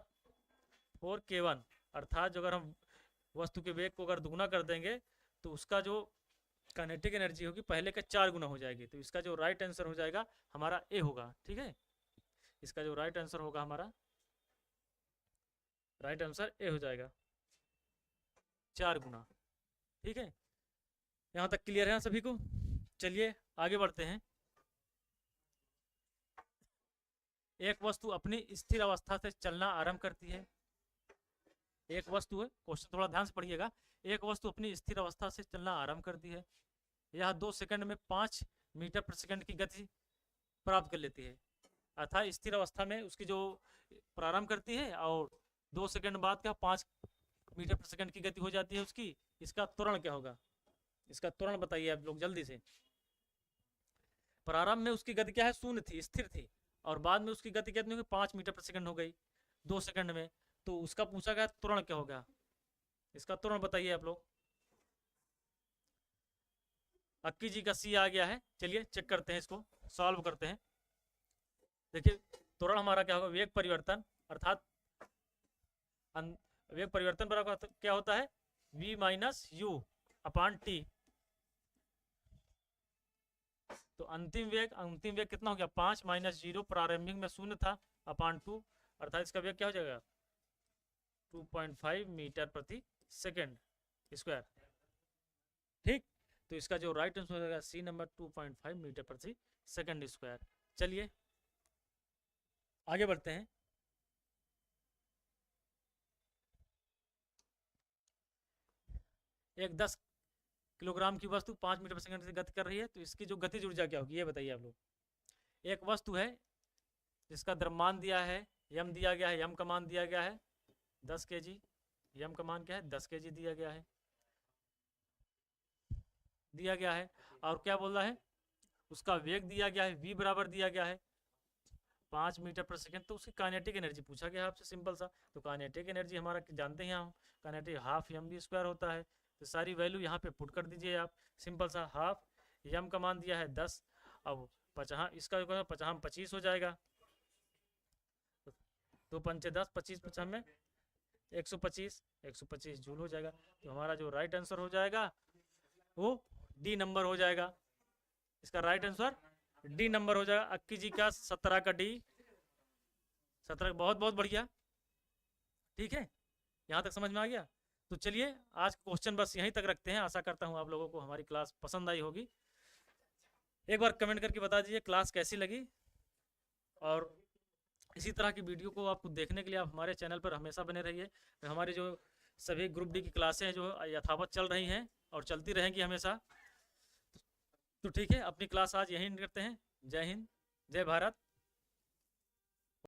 4k1। अर्थात अगर हम वस्तु के वेग को अगर दुगुना कर देंगे तो उसका जो काइनेटिक एनर्जी होगी पहले का 4 गुना हो जाएगी। तो इसका जो राइट आंसर हो जाएगा हमारा ए होगा। ठीक है, इसका जो राइट आंसर होगा हमारा राइट आंसर ए हो जाएगा, 4 गुना। ठीक है, यहाँ तक क्लियर है सभी को? चलिए आगे बढ़ते हैं। एक वस्तु अपनी स्थिर अवस्था से चलना आरंभ करती है। एक वस्तु है, क्वेश्चन थोड़ा ध्यान से पढ़िएगा। एक वस्तु अपनी स्थिर अवस्था से चलना आरंभ करती है। यह 2 सेकंड में 5 मीटर प्रति सेकंड की गति प्राप्त कर लेती है। अर्थात स्थिर अवस्था में उसकी जो प्रारंभ करती है और 2 सेकंड बाद का 5 मीटर प्रति सेकंड की गति हो जाती है उसकी, इसका त्वरण क्या होगा, इसका त्वरण बताइए आप लोग जल्दी से। प्रारंभ में उसकी गति क्या है, शून्य थी, स्थिर थी, और बाद में उसकी गति कितनी हो गई, 5 मीटर प्रति सेकंड हो गई 2 सेकंड में। तो उसका पूछा गया त्वरण क्या होगा, इसका त्वरण बताइए आप लोग। अक्की जी का सी आ गया है, चलिए चेक करते हैं, इसको सॉल्व करते हैं। देखिए त्वरण हमारा क्या होगा, वेग परिवर्तन, अर्थात वेग परिवर्तन बराबर क्या होता है, v minus you upon T. तो अंतिम वेग कितना हो गया, 5 माइनस 0, प्रारंभिक में 0 था, अपान 2, अर्थात इसका वेग क्या हो जाएगा 2.5 मीटर प्रति सेकेंड स्क्वायर। ठीक, तो इसका जो राइट आंसर हो जाएगा सी नंबर 2.5 मीटर प्रति सेकेंड स्क्वायर। चलिए आगे बढ़ते हैं। एक 10 किलोग्राम की वस्तु 5 मीटर प्रति सेकंड से गति कर रही है, तो इसकी जो गतिज ऊर्जा क्या होगी ये बताइए आप लोग। एक वस्तु है जिसका द्रव्यमान दिया है, यम दिया गया है, यम का मान दिया गया है 10 kg, यम का मान क्या है 10 kg दिया गया है, और क्या बोल रहा है, उसका वेग दिया गया है v बराबर दिया गया है 5 मीटर प्रति सेकंड। तो उसकी काइनेटिक एनर्जी पूछा गया आपसे, सिंपल सा। तो काइनेटिक एनर्जी हमारा जानते हैं हम, kinetic half M V square होता है। तो सारी वैल्यू यहाँ पे पुट कर दीजिए आप, सिंपल सा। हाफ यम का मान दिया है 10, अब 50, इसका 50 25 हो जाएगा, तो 5 10, 25 50 में 125 जूल हो जाएगा। तो हमारा जो राइट आंसर हो जाएगा वो डी नंबर हो जाएगा, इसका राइट आंसर डी नंबर हो जाएगा। अक्की जी का 17 का डी, 17, बहुत बहुत बढ़िया। ठीक है, यहाँ तक समझ में आ गया। तो चलिए आज क्वेश्चन बस यहीं तक रखते हैं। आशा करता हूँ आप लोगों को हमारी क्लास पसंद आई होगी। एक बार कमेंट करके बता दीजिए क्लास कैसी लगी, और इसी तरह की वीडियो को आपको देखने के लिए आप हमारे चैनल पर हमेशा बने रहिए। हमारी जो सभी ग्रुप डी की क्लासें हैं जो यथावत चल रही हैं और चलती रहेंगी हमेशा। तो ठीक है, अपनी क्लास आज यहीं करते हैं। जय हिंद, जय भारत।